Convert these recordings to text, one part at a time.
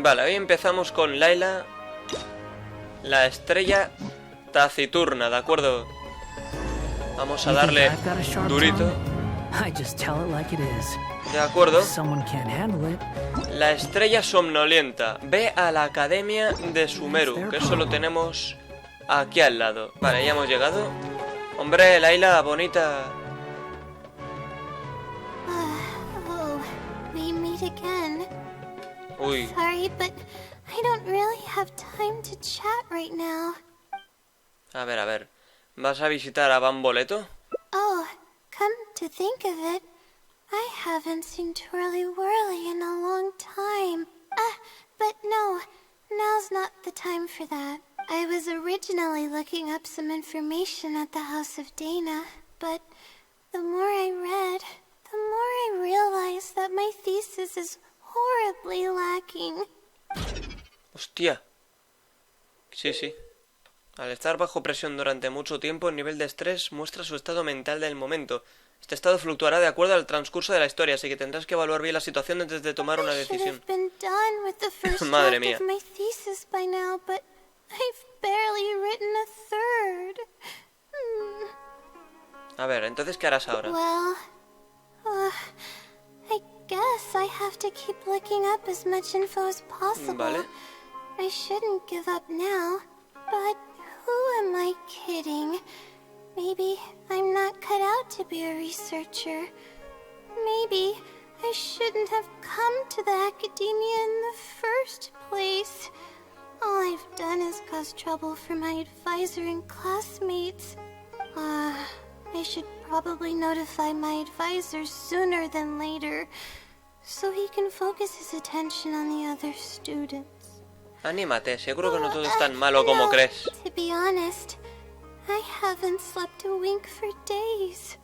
Vale, hoy empezamos con Laila, la estrella taciturna, ¿de acuerdo? Vamos a darle durito. De acuerdo. La estrella somnolienta. Ve a la academia de Sumeru, que eso lo tenemos aquí al lado. Vale, ya hemos llegado. Hombre, Laila, bonita. Uy. Sorry, but I don't really have time to chat right now. A ver. ¿Vas a visitar a Bamboleto? Oh, come to think of it, I haven't seen Twirly Whirly in a long time. But no, now's not the time for that. I was originally looking up some information at the House of Dana, but the more I read, the more I realized that my thesis is horribly lacking. Hostia. Sí. Al estar bajo presión durante mucho tiempo, el nivel de estrés muestra su estado mental del momento. Este estado fluctuará de acuerdo al transcurso de la historia, así que tendrás que evaluar bien la situación antes de tomar una decisión. Madre mía. A ver, entonces, ¿qué harás ahora? I guess I have to keep looking up as much info as possible. Vale. I shouldn't give up now, but who am I kidding? Maybe I'm not cut out to be a researcher. Maybe I shouldn't have come to the academia in the first place. All I've done is cause trouble for my advisor and classmates. I should probably notify my advisor sooner than later, so he can focus his attention on the other students. Anímate, seguro que no todo es tan malo como crees. To be honest, I haven't slept a wink for days.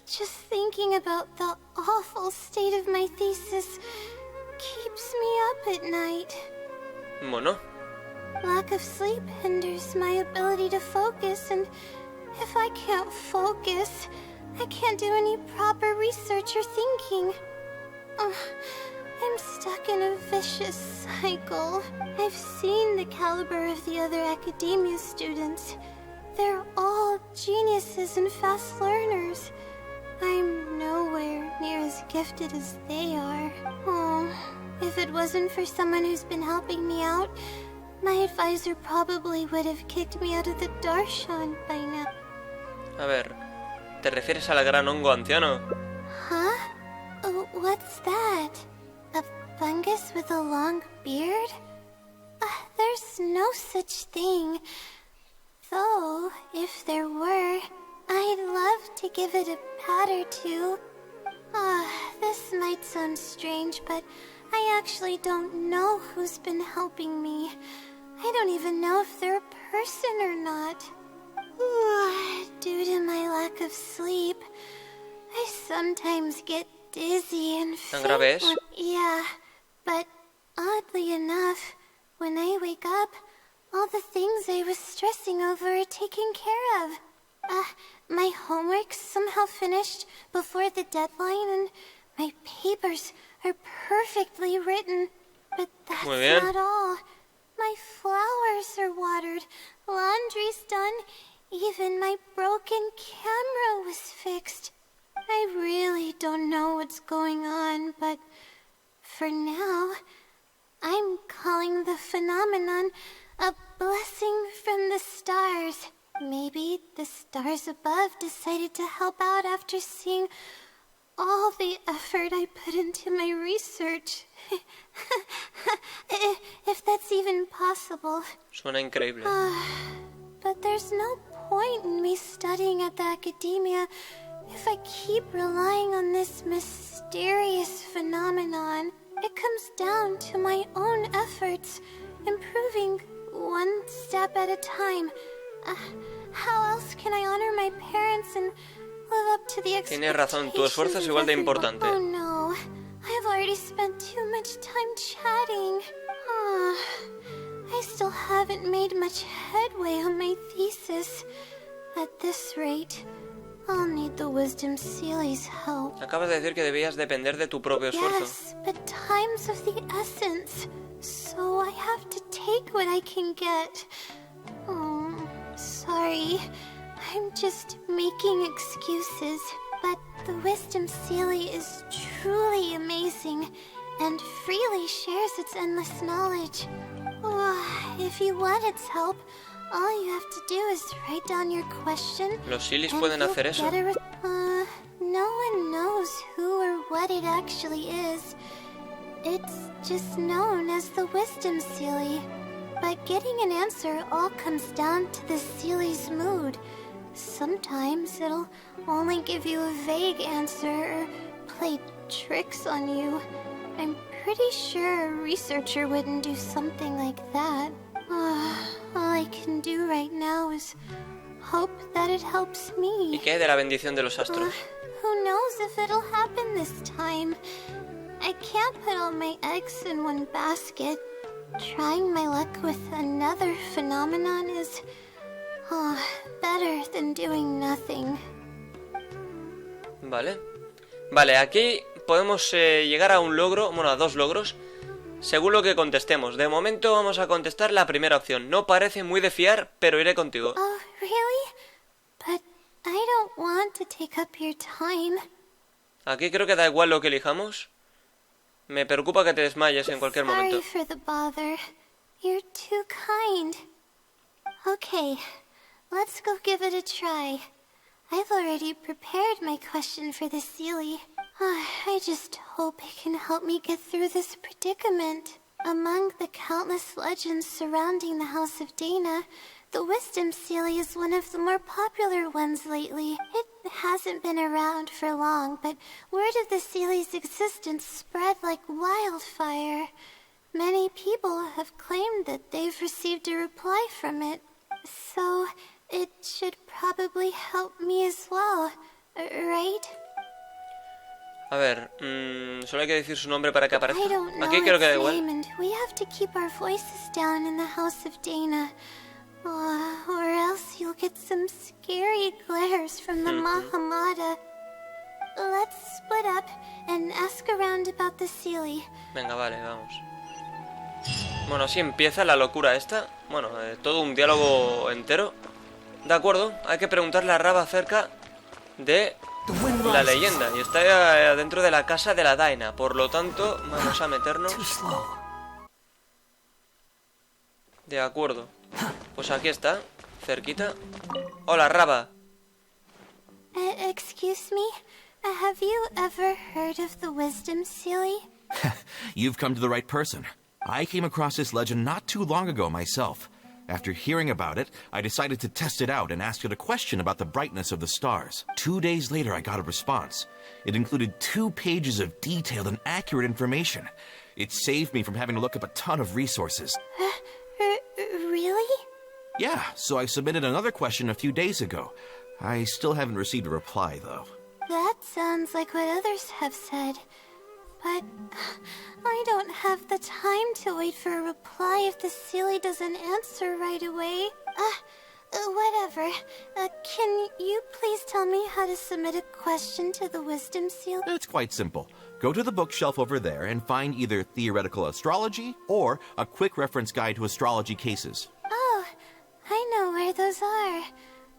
Just thinking about the awful state of my thesis keeps me up at night. Bueno. Lack of sleep hinders my ability to focus, and if I can't focus, I can't do any proper research or thinking. I'm stuck in a vicious cycle. I've seen the caliber of the other academia students. They're all geniuses and fast learners. I'm nowhere near as gifted as they are. Oh, if it wasn't for someone who's been helping me out, my advisor probably would have kicked me out of the darshan by now. A ver, ¿te refieres al gran hongo anciano? Huh? What's that? A fungus with a long beard? There's no such thing. Though, if there were, I'd love to give it a pat or two. This might sound strange, but I actually don't know who's been helping me. I don't even know if they're a person or not. Due to my lack of sleep, I sometimes get dizzy and ¿Tan grave es? Yeah, but oddly enough, when I wake up, all the things I was stressing over are taken care of. My homework's somehow finished before the deadline, and my papers are perfectly written. But that's not all. My flowers are watered, laundry's done, even my broken camera was fixed. I really don't know what's going on, but for now, I'm calling the phenomenon a blessing from the stars. Maybe the stars above decided to help out after seeing all the effort I put into my research. If that's even possible. Suena increíble. But there's no point in me studying at the academia if I keep relying on this mysterious phenomenon. It comes down to my own efforts, improving one step at a time. How else can I honor my parents and live up to the expectations? Tienes razón, tu esfuerzo es igual de importante. Oh no, I've already spent too much time chatting. I still haven't made much headway on my thesis. At this rate, I'll need the wisdom Sealy's help. Acabas de decir que debías depender de tu propio esfuerzo. Yes, but time's of the essence. So I have to take what I can get. Oh, sorry. I'm just making excuses. But the wisdom Sealy is truly amazing and freely shares its endless knowledge. Oh, if you want its help, all you have to do is write down your question. ¿Los Sealys pueden hacer eso? No one knows who or what it actually is. It's just known as the wisdom Sealy. But getting an answer all comes down to the Sealy's mood. Sometimes it'll only give you a vague answer or play tricks on you. I'm pretty sure a researcher wouldn't do something like that. All I can do right now is hope that it helps me. ¿Y qué de la bendición de los astros? Who knows if it'll happen this time? I can't put all my eggs in one basket. Trying my luck with another phenomenon is better than doing nothing. Vale. Vale, aquí podemos llegar a un logro, bueno, a 2 logros, según lo que contestemos. De momento vamos a contestar la primera opción. No parece muy de fiar, pero iré contigo. Oh, really? But I don't want to take up your time. Aquí creo que da igual lo que elijamos. Me preocupa que te desmayes en cualquier momento. Sorry for the bother. You're too kind. Okay, let's go give it a try. I've already prepared my question for the Sealy. I just hope it can help me get through this predicament. Among the countless legends surrounding the House of Dana, the Wisdom Sealy is one of the more popular ones lately. It hasn't been around for long, but word of the Sealy's existence spread like wildfire. Many people have claimed that they've received a reply from it, so it should probably help me as well, right? A ver, solo hay que decir su nombre para que aparezca. I don't know Aquí creo que da its igual. name, and we have to keep our voices down in the House of Dana. Or else you'll get some scary glares from the Mahamada. Let's split up and ask around about the Sealy. Venga, vale, vamos. Bueno, así empieza la locura esta. Bueno, todo un diálogo entero. De acuerdo, hay que preguntarle a Raba acerca de la leyenda. Y está dentro de la casa de la Daina. Por lo tanto, vamos a meternos. De acuerdo. Pues aquí está, cerquita. Hola, Raba. Excuse me? Have you ever heard of the Wisdom Sealy? You've come to the right person. I came across this legend not too long ago myself. After hearing about it, I decided to test it out and asked it a question about the brightness of the stars. 2 days later, I got a response. It included 2 pages of detailed and accurate information. It saved me from having to look up a ton of resources. Really? Yeah, so I submitted another question a few days ago. I still haven't received a reply, though. That sounds like what others have said. But I don't have the time to wait for a reply if the Sealy doesn't answer right away. Whatever. Can you please tell me how to submit a question to the Wisdom Sealy? It's quite simple. Go to the bookshelf over there and find either theoretical astrology or a quick reference guide to astrology cases. Oh, I know where those are.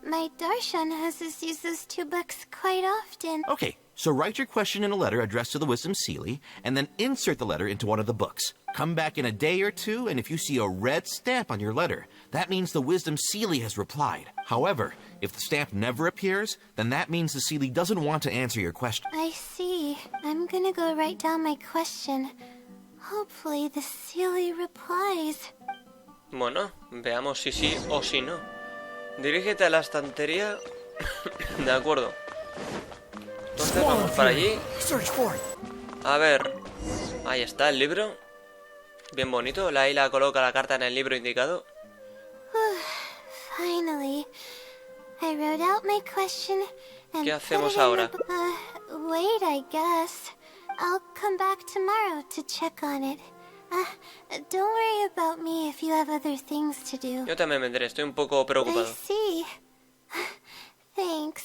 My Darshan has us use those 2 books quite often. Okay, so write your question in a letter addressed to the Wisdom Sealy, and then insert the letter into one of the books. Come back in a day or 2, and if you see a red stamp on your letter, that means the Wisdom Sealy has replied. However, if the stamp never appears, then that means the Sealy doesn't want to answer your question. I see. I'm gonna go write down my question. Hopefully the Sealy replies. Bueno, veamos si sí o si no. Dirígete a la estantería. De acuerdo. Entonces vamos para allí. A ver. Ahí está el libro. Bien bonito. Laila coloca la carta en el libro indicado. Finally. I wrote out my question and ¿Qué hacemos put it ahora? Wait, I guess. I'll come back tomorrow to check on it. Don't worry about me if you have other things to do. Yo también vendré, estoy un poco I preocupado. see. Thanks.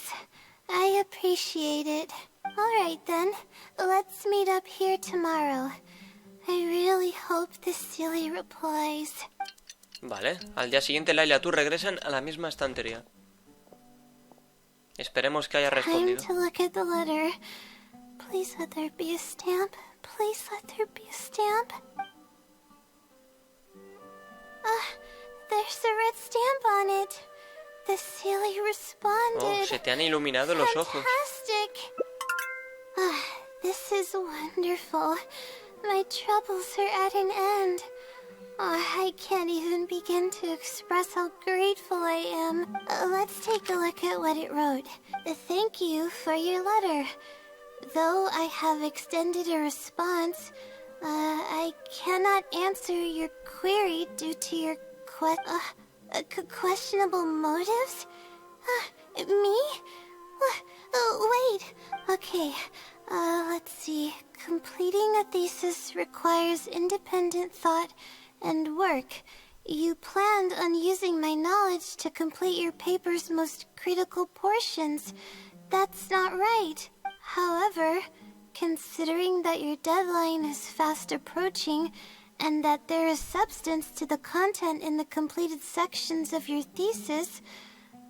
I appreciate it. Alright then, let's meet up here tomorrow. I really hope this silly replies. Vale, al día siguiente Laila y tú regresan a la misma estantería. Esperemos que haya respondido. Time to look at the letter. Please let there be a stamp. Please let there be a stamp. There's a red stamp on it. The silly responded. Oh, se te han iluminado los ojos. Fantastic. This is wonderful. My troubles are at an end. I can't even begin to express how grateful I am. Let's take a look at what it wrote. Thank you for your letter. Though I have extended a response, I cannot answer your query due to your questionable motives? Me? Wait. Okay, let's see. Completing a thesis requires independent thought and work. You planned on using my knowledge to complete your paper's most critical portions. That's not right. However, considering that your deadline is fast approaching, and that there is substance to the content in the completed sections of your thesis,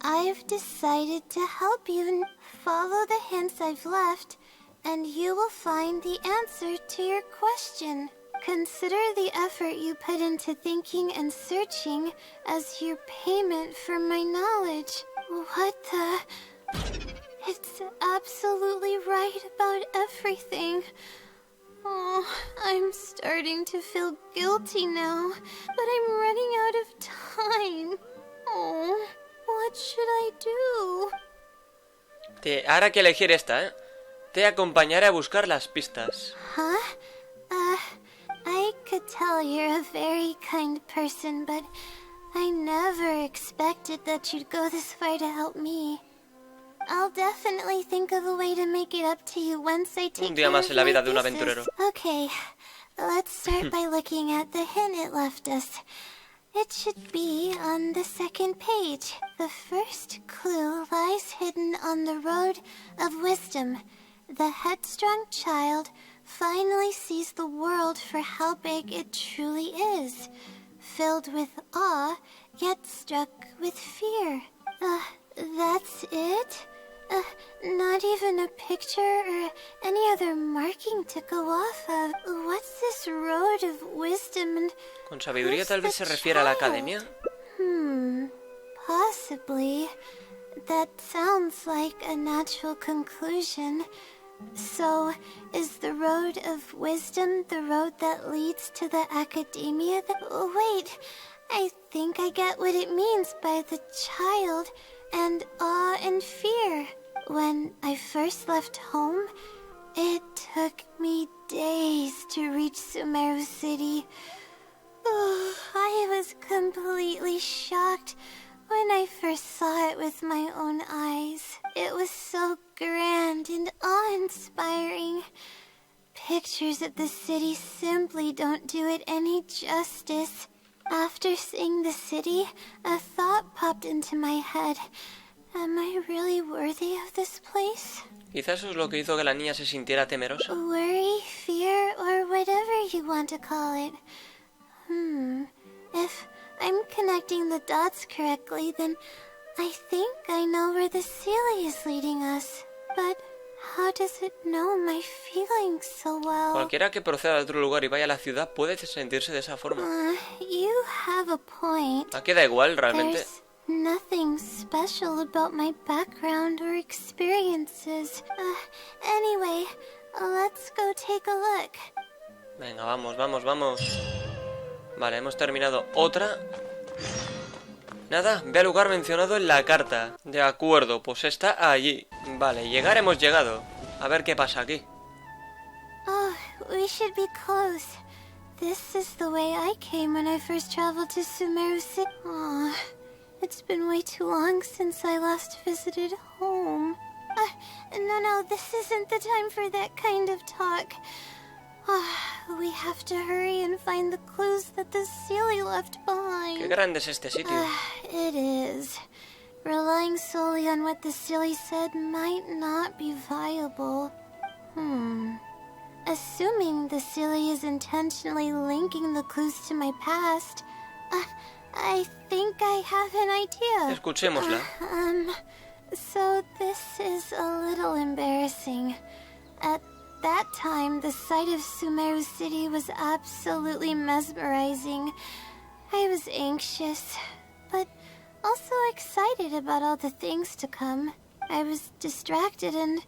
I've decided to help you and follow the hints I've left, and you will find the answer to your question. Consider the effort you put into thinking and searching as your payment for my knowledge. What the... It's absolutely right about everything. Oh, I'm starting to feel guilty now, but I'm running out of time. Oh, what should I do? Ahora que elegir esta, ¿eh? Te acompañaré a buscar las pistas. Huh? I could tell you're a very kind person, but I never expected that you'd go this far to help me. I'll definitely think of a way to make it up to you once I take Un día más en la vida de un aventurero. Okay, let's start by looking at the hint it left us. It should be on the second page. The first clue lies hidden on the road of wisdom. The headstrong child finally sees the world for how big it truly is, filled with awe, yet struck with fear. That's it? Not even a picture or any other marking to go off of. What's this road of wisdom and... ¿Con sabiduría tal vez se refiere a la academia? Possibly. That sounds like a natural conclusion. So, is the road of wisdom the road that leads to the academia? Wait, I think I get what it means by the child and awe and fear. When I first left home, it took me days to reach Sumeru City. I was completely shocked when I first saw it with my own eyes. It was so grand and awe-inspiring. Pictures of the city simply don't do it any justice. After seeing the city, a thought popped into my head. Am I really worthy of this place? Quizás eso es lo que hizo que la niña se sintiera temerosa. Worry, fear, or whatever you want to call it. If I'm connecting the dots correctly, then I think I know where the Sealy is leading us. But how does it know my feelings so well? Cualquiera que proceda de otro lugar y vaya a la ciudad puede sentirse de esa forma. You have a point. Aquí da igual, realmente. There's nothing special about my background or experiences. Anyway, let's go take a look. Venga, vamos, vamos, vamos. Vale, hemos terminado otra. Nada, ve al lugar mencionado en la carta. De acuerdo, pues está allí. Vale, llegar hemos llegado. A ver qué pasa aquí. Oh, we should be close. This is the way I came when I first traveled to Sumeru City. Aw, it's been way too long since I last visited home. No, this isn't the time for that kind of talk. We have to hurry and find the clues that the Sealy left behind. Qué grande es este sitio. It is. relying solely on what the silly said might not be viable. Assuming the silly is intentionally linking the clues to my past, I think I have an idea. Escuchémosla. So this is a little embarrassing. At that time, the sight of Sumeru City was absolutely mesmerizing. I was anxious, but also excited about all the things to come. I was distracted and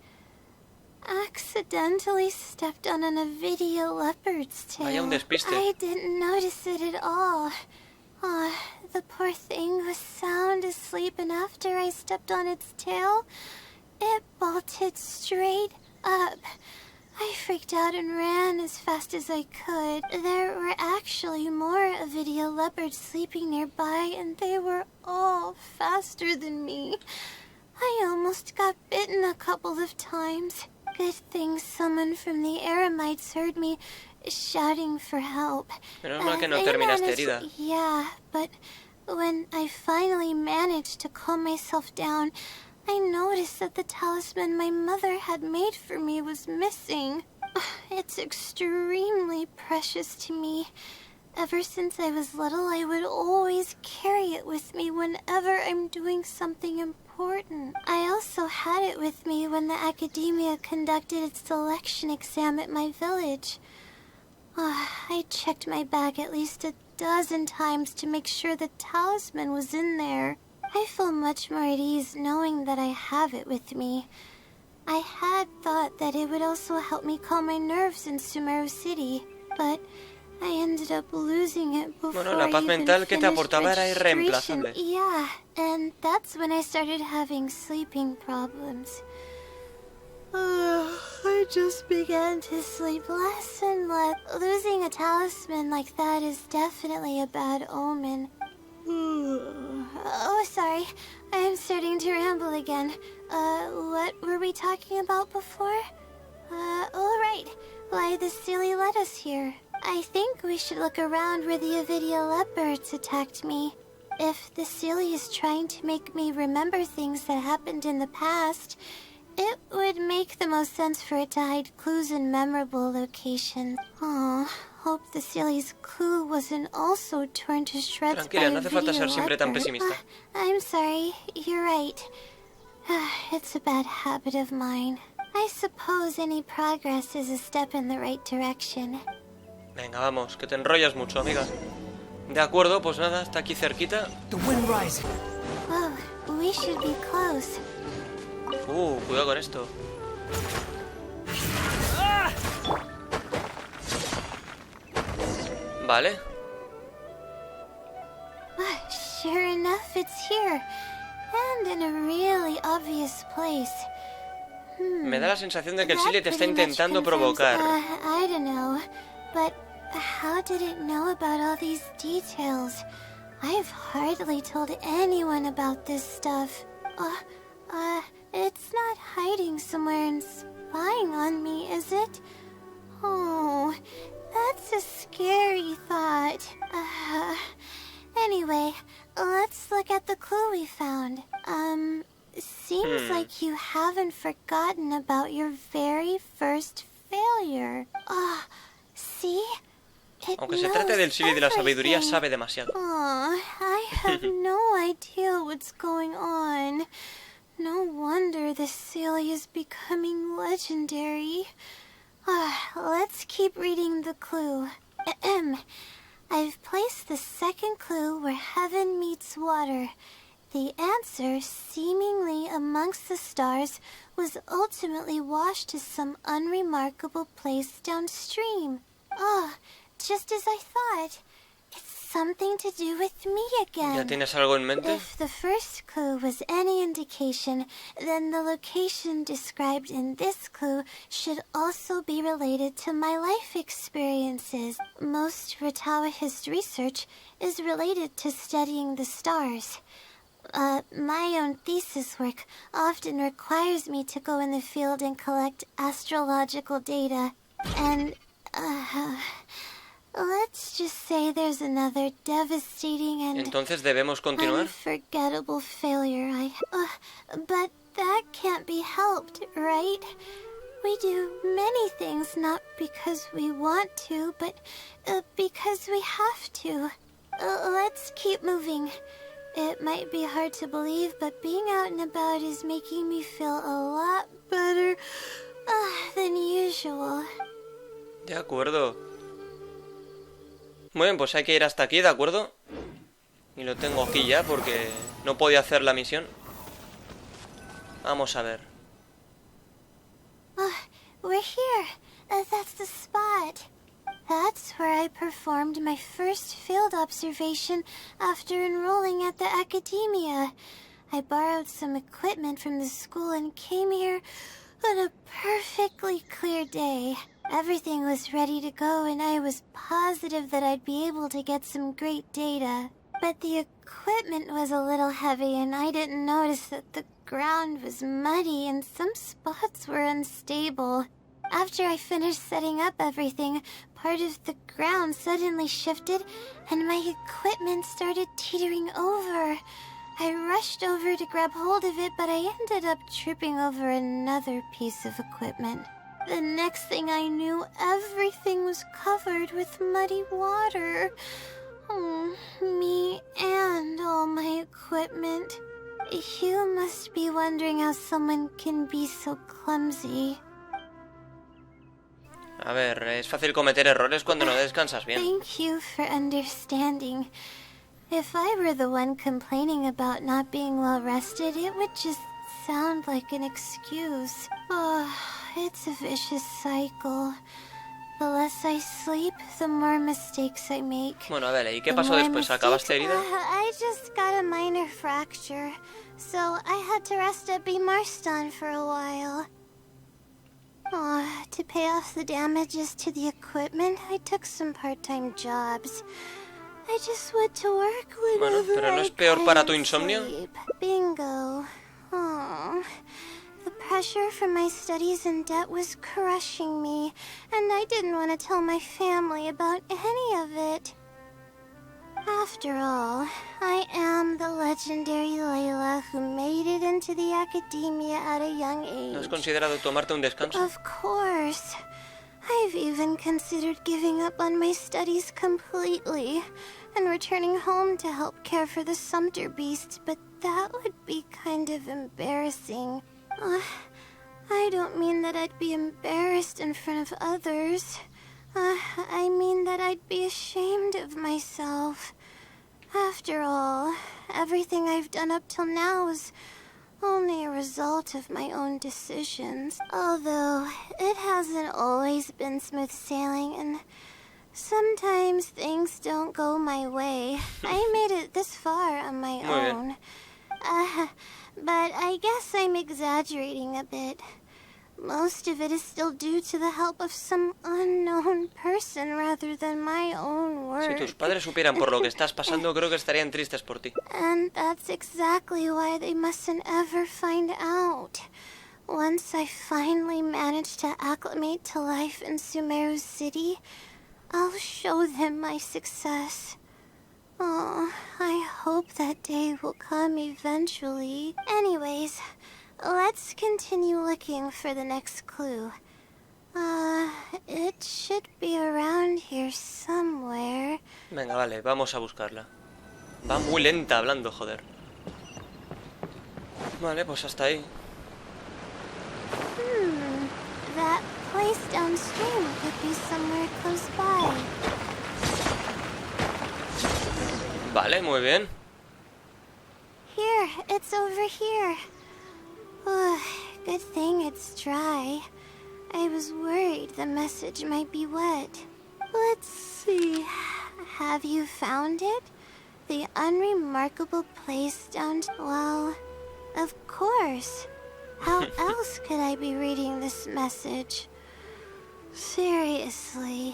accidentally stepped on a video leopard's tail. Vaya un despiste. I didn't notice it at all. The poor thing was sound asleep, and after I stepped on its tail, it bolted straight up. I freaked out and ran as fast as I could. There were actually more video leopards sleeping nearby, and they were all faster than me. I almost got bitten a couple of times. Good thing someone from the Eremites heard me shouting for help. Menos mal que no terminaste herida. Yeah, but when I finally managed to calm myself down, I noticed that the talisman my mother had made for me was missing. It's extremely precious to me. Ever since I was little, I would always carry it with me whenever I'm doing something important. I also had it with me when the academia conducted its selection exam at my village. I checked my bag at least a dozen times to make sure the talisman was in there. I feel much more at ease knowing that I have it with me. I had thought that it would also help me calm my nerves in Sumeru City, but I ended up losing it before Bueno, la paz mental que te aportaba era irreemplazable. Yeah, and that's when I started having sleeping problems. I just began to sleep less and less. Losing a talisman like that is definitely a bad omen. Oh, sorry. I'm starting to ramble again. What were we talking about before? All right. Why the silly led us here. I think we should look around where the Avidia leopards attacked me. If the silly is trying to make me remember things that happened in the past, it would make the most sense for it to hide clues in memorable locations. Oh, hope the silly's clue wasn't also torn to shreds. Tranquila, no hace falta ser siempre tan pesimista. I'm sorry, you're right. It's a bad habit of mine. I suppose any progress is a step in the right direction. Venga, vamos, que te enrollas mucho, amiga. De acuerdo, pues nada, está aquí cerquita. The wind rising. Whoa, we should be close. Cuidado con esto. Vale. Sure enough, it's here. And in a really obvious place. Me da la sensación de que el That Silly te está pretty much intentando confirms, provocar. I don't know. But how did it know about all these details? I've hardly told anyone about this stuff. It's not hiding somewhere and spying on me, is it? Oh, that's a scary thought. Anyway, let's look at the clue we found. Seems like you haven't forgotten about your very first failure. See? Aunque se trate del Silly de la sabiduría, sabe demasiado. I have no idea what's going on. No wonder the silly is becoming legendary. Let's keep reading the clue. I've placed the second clue where heaven meets water. The answer, seemingly amongst the stars, was ultimately washed to some unremarkable place downstream. Just as I thought. It's something to do with me again. ¿Ya tienes algo en mente? If the first clue was any indication, then the location described in this clue should also be related to my life experiences. Most Ratawa's research is related to studying the stars. My own thesis work often requires me to go in the field and collect astrological data. And, let's just say there's another devastating and Entonces debemos continuar. unforgettable failure. But that can't be helped, right? We do many things not because we want to, but because we have to. Let's keep moving. It might be hard to believe, but being out and about is making me feel a lot better than usual. De acuerdo. Muy bien, pues hay que ir hasta aquí, ¿de acuerdo? Y lo tengo aquí ya porque no podía hacer la misión. Vamos a ver. We're here. That's the spot. That's where I performed my first field observation after enrolling at the academia. I borrowed some equipment from the school and came here on a perfectly clear day. Everything was ready to go and I was positive that I'd be able to get some great data. But the equipment was a little heavy and I didn't notice that the ground was muddy and some spots were unstable. After I finished setting up everything, part of the ground suddenly shifted and my equipment started teetering over. I rushed over to grab hold of it, but I ended up tripping over another piece of equipment. The next thing I knew, everything was covered with muddy water. Me and all my equipment. You must be wondering how someone can be so clumsy. A ver, es fácil cometer errores cuando no descansas bien. Thank you for understanding. If I were the one complaining about not being well rested, it would just sound like an excuse. It's a vicious cycle. The less I sleep, the more mistakes I make. Bueno, a ver, ¿y qué pasó después? ¿Acabaste herida? I just got a minor fracture, so I had to rest at Marston for a while. To pay off the damages to the equipment, I took some part-time jobs. I just went to work whenever Bueno, pero ¿no es peor para tu insomnio? Bingo. The pressure from my studies and debt was crushing me, and I didn't want to tell my family about any of it. After all, I am the legendary Laila who made it into the academia at a young age. ¿No has considerado tomarte un descanso? Of course. I've even considered giving up on my studies completely and returning home to help care for the Sumter beast, but that would be kind of embarrassing. I don't mean that I'd be embarrassed in front of others. I mean that I'd be ashamed of myself. After all, everything I've done up till now is only a result of my own decisions. Although, it hasn't always been smooth sailing, and sometimes things don't go my way. I made it this far on my own. But I guess I'm exaggerating a bit. Most of it is still due to the help of some unknown person rather than my own work. Si tus padres supieran por lo que estás pasando, creo que estarían tristes por ti. And that's exactly why they mustn't ever find out. Once I finally manage to acclimate to life in Sumeru City, I'll show them my success. I hope that day will come eventually. Anyways, let's continue looking for the next clue. It should be around here somewhere. Venga, vale, vamos a buscarla. Va muy lenta hablando, joder. Vale, pues hasta ahí. That place downstream could be somewhere close by. Vale, muy bien. Here, it's over here. Good thing it's dry. I was worried the message might be wet. Let's see. Have you found it? The unremarkable place down... Well, of course. How else could I be reading this message? Seriously.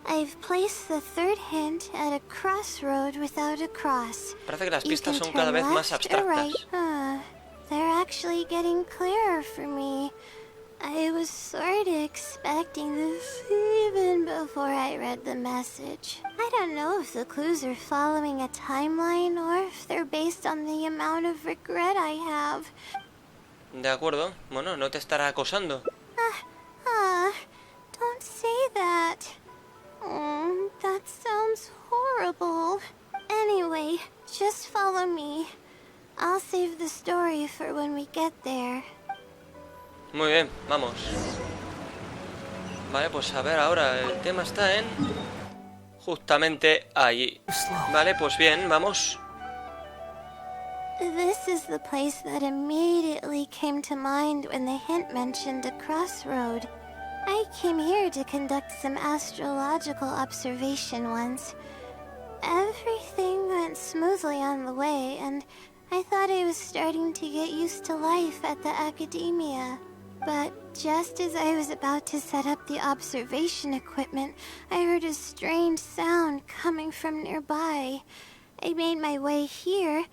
I've placed the third hint at a crossroad without a cross. Parece que las pistas son cada vez más abstractas. They're actually getting clearer for me. I was sort of expecting this even before I read the message. I don't know if the clues are following a timeline or if they're based on the amount of regret I have. De acuerdo. Bueno, no te estará acosando. Don't say that. That sounds horrible. Anyway, just follow me. I'll save the story for when we get there. Muy bien, vamos. Vale, pues a ver ahora, el tema está en... justamente allí. Vale, pues bien, vamos. This is the place that immediately came to mind when the hint mentioned a crossroad. I came here to conduct some astrological observation once. Everything went smoothly on the way, and I thought I was starting to get used to life at the academia. But just as I was about to set up the observation equipment, I heard a strange sound coming from nearby. I made my way here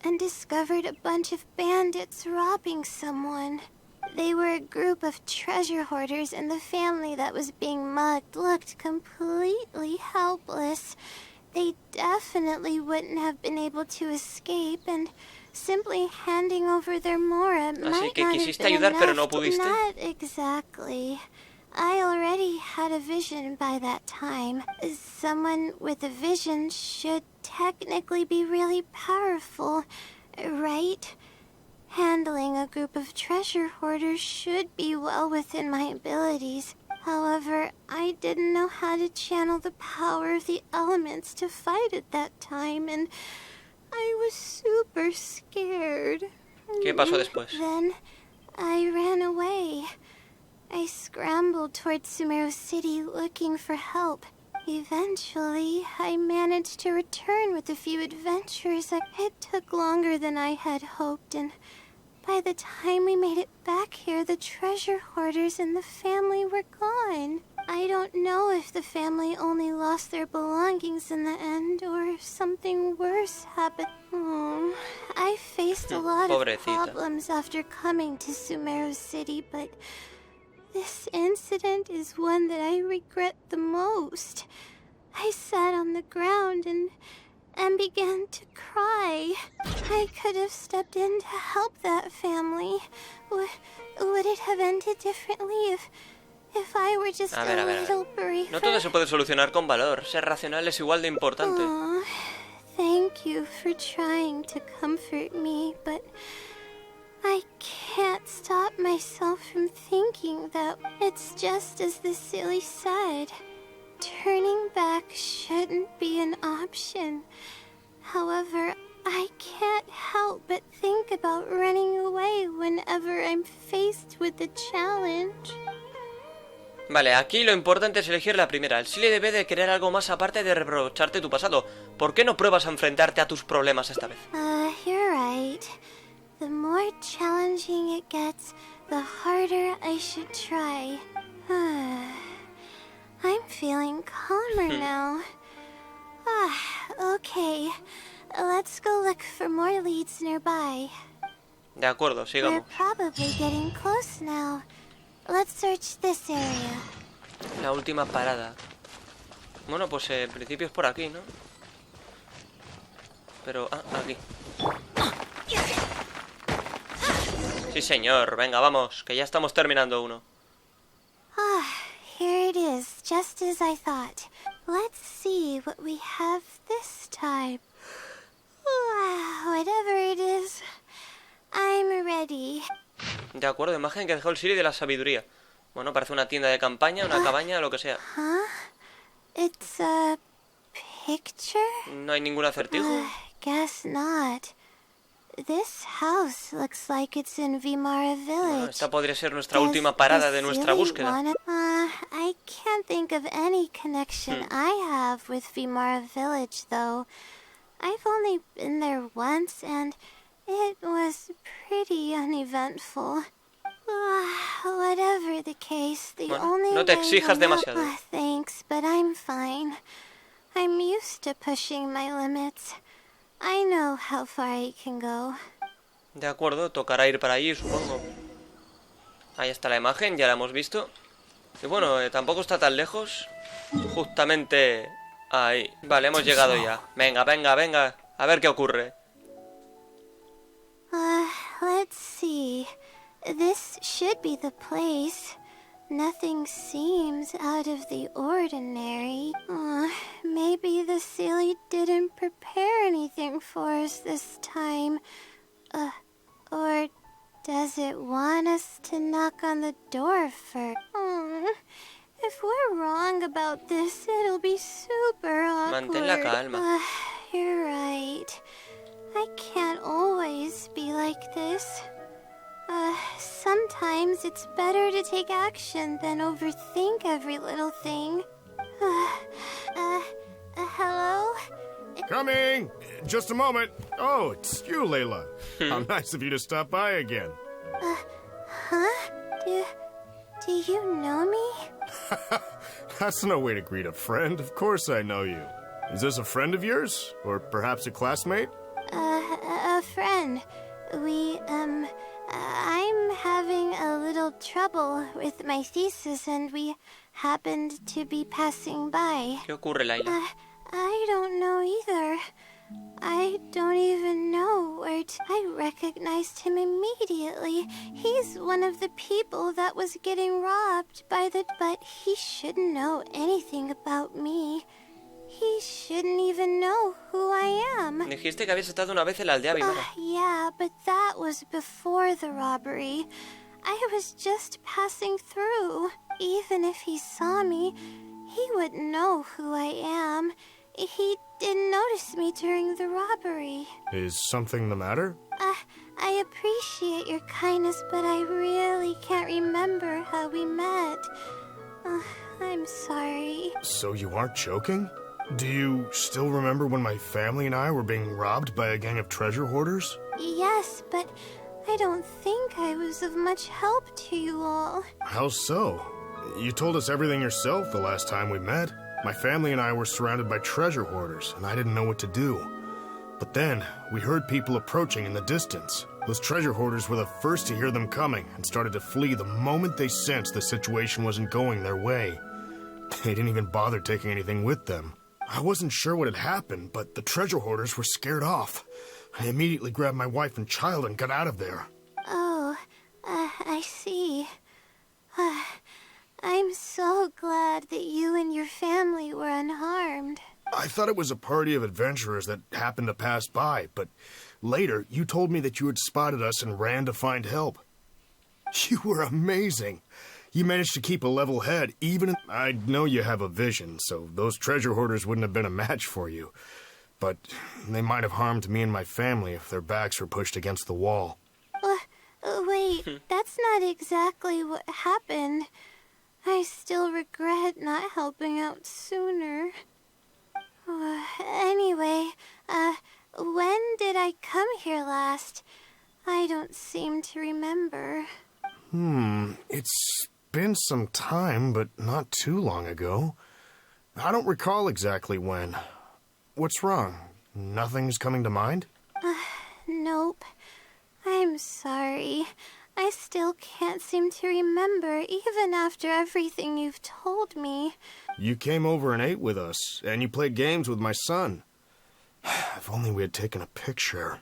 and discovered a bunch of bandits robbing someone. They were a group of treasure hoarders, and the family that was being mugged looked completely helpless. They definitely wouldn't have been able to escape, and simply handing over their mora might que not quisiste have been ayudar, pero no enough. pudiste. Not exactly. I already had a vision by that time. Someone with a vision should technically be really powerful, right? Handling a group of treasure hoarders should be well within my abilities. However, I didn't know how to channel the power of the elements to fight at that time, and I was super scared. ¿Qué pasó después? Then I ran away. I scrambled towards Sumeru City looking for help. Eventually, I managed to return with a few adventures. It took longer than I had hoped, and by the time we made it back here, the treasure hoarders and the family were gone. I don't know if the family only lost their belongings in the end, or if something worse happened. I faced a lot of problems after coming to Sumeru City, but this incident is one that I regret the most. I sat on the ground and began to cry. I could have stepped in to help that family. Would it have ended differently if I were just a little braver? No todo se puede solucionar con valor. Ser racional es igual de importante. Thank you for trying to comfort me, but I can't stop myself from thinking that it's just as the silly said. Turning back shouldn't be an option. However, I can't help but think about running away whenever I'm faced with the challenge. Vale, aquí lo importante es elegir la primera. El Silly debe de querer algo más aparte de reprocharte tu pasado. ¿Por qué no pruebas a enfrentarte a tus problemas esta vez? You're right. The more challenging it gets, the harder I should try. I'm feeling calmer now. Okay. Let's go look for more leads nearby. De acuerdo, sigamos. We're probably getting close now. Let's search this area. La última parada. Bueno, pues en principio es por aquí, ¿no? Pero... aquí. Sí, señor. Venga, vamos, que ya estamos terminando uno. Here it is, just as I thought. Let's see what we have this time. Whatever it is, I'm ready. De acuerdo, imagen que dejó el Siri de la sabiduría. Bueno, parece una tienda de campaña, una cabaña, lo que sea. It's a picture? No hay ningún acertijo. Guess not. This house looks like it's in Vimara Village. Bueno, esta podría ser nuestra última parada de nuestra búsqueda. I can't think of any connection I have with Vimara Village, though. I've only been there once, and it was pretty uneventful. Whatever the case, the only no te exijas demasiado. Thanks, but I'm fine. I'm used to pushing my limits. I know how far I can go. De acuerdo, tocará ir para allí, supongo. Ahí está la imagen, ya la hemos visto. Y bueno, tampoco está tan lejos. Justamente ahí. Vale, hemos llegado ya. Venga, venga, venga. A ver qué ocurre. Let's see. This should be the place. Nothing seems out of the ordinary. Maybe the silly didn't prepare anything for us this time. Or does it want us to knock on the door first? If we're wrong about this, it'll be super awkward. Mantén la calma. You're right. I can't always be like this. Sometimes it's better to take action than overthink every little thing. Hello? Coming! Just a moment. Oh, it's you, Laila. How nice of you to stop by again. Do you know me? That's no way to greet a friend. Of course I know you. Is this a friend of yours? Or perhaps a classmate? A friend. I'm having a little trouble with my thesis and we happened to be passing by. ¿Qué ocurre, Laila? I don't know either. I don't even know where to... I recognized him immediately. He's one of the people that was getting robbed by the... But he shouldn't know anything about me. He shouldn't even know who I am. Dijiste que habías estado una vez en la aldea Vimara. Yeah, but that was before the robbery. I was just passing through. Even if he saw me, he wouldn't know who I am. He didn't notice me during the robbery. Is something the matter? I appreciate your kindness, but I really can't remember how we met. I'm sorry. So you aren't joking? Do you still remember when my family and I were being robbed by a gang of treasure hoarders? Yes, but I don't think I was of much help to you all. How so? You told us everything yourself the last time we met. My family and I were surrounded by treasure hoarders, and I didn't know what to do. But then, we heard people approaching in the distance. Those treasure hoarders were the first to hear them coming, and started to flee the moment they sensed the situation wasn't going their way. They didn't even bother taking anything with them. I wasn't sure what had happened, but the treasure hoarders were scared off. I immediately grabbed my wife and child and got out of there. Oh, I see. I'm so glad that you and your family were unharmed. I thought it was a party of adventurers that happened to pass by, but later you told me that you had spotted us and ran to find help. You were amazing. You managed to keep a level head, even... I know you have a vision, so those treasure hoarders wouldn't have been a match for you. But they might have harmed me and my family if their backs were pushed against the wall. Wait, that's not exactly what happened. I still regret not helping out sooner. Anyway, when did I come here last? I don't seem to remember. It's been some time, but not too long ago. I don't recall exactly when. What's wrong? Nothing's coming to mind? Nope. I'm sorry. I still can't seem to remember, even after everything you've told me. You came over and ate with us, and you played games with my son. If only we had taken a picture.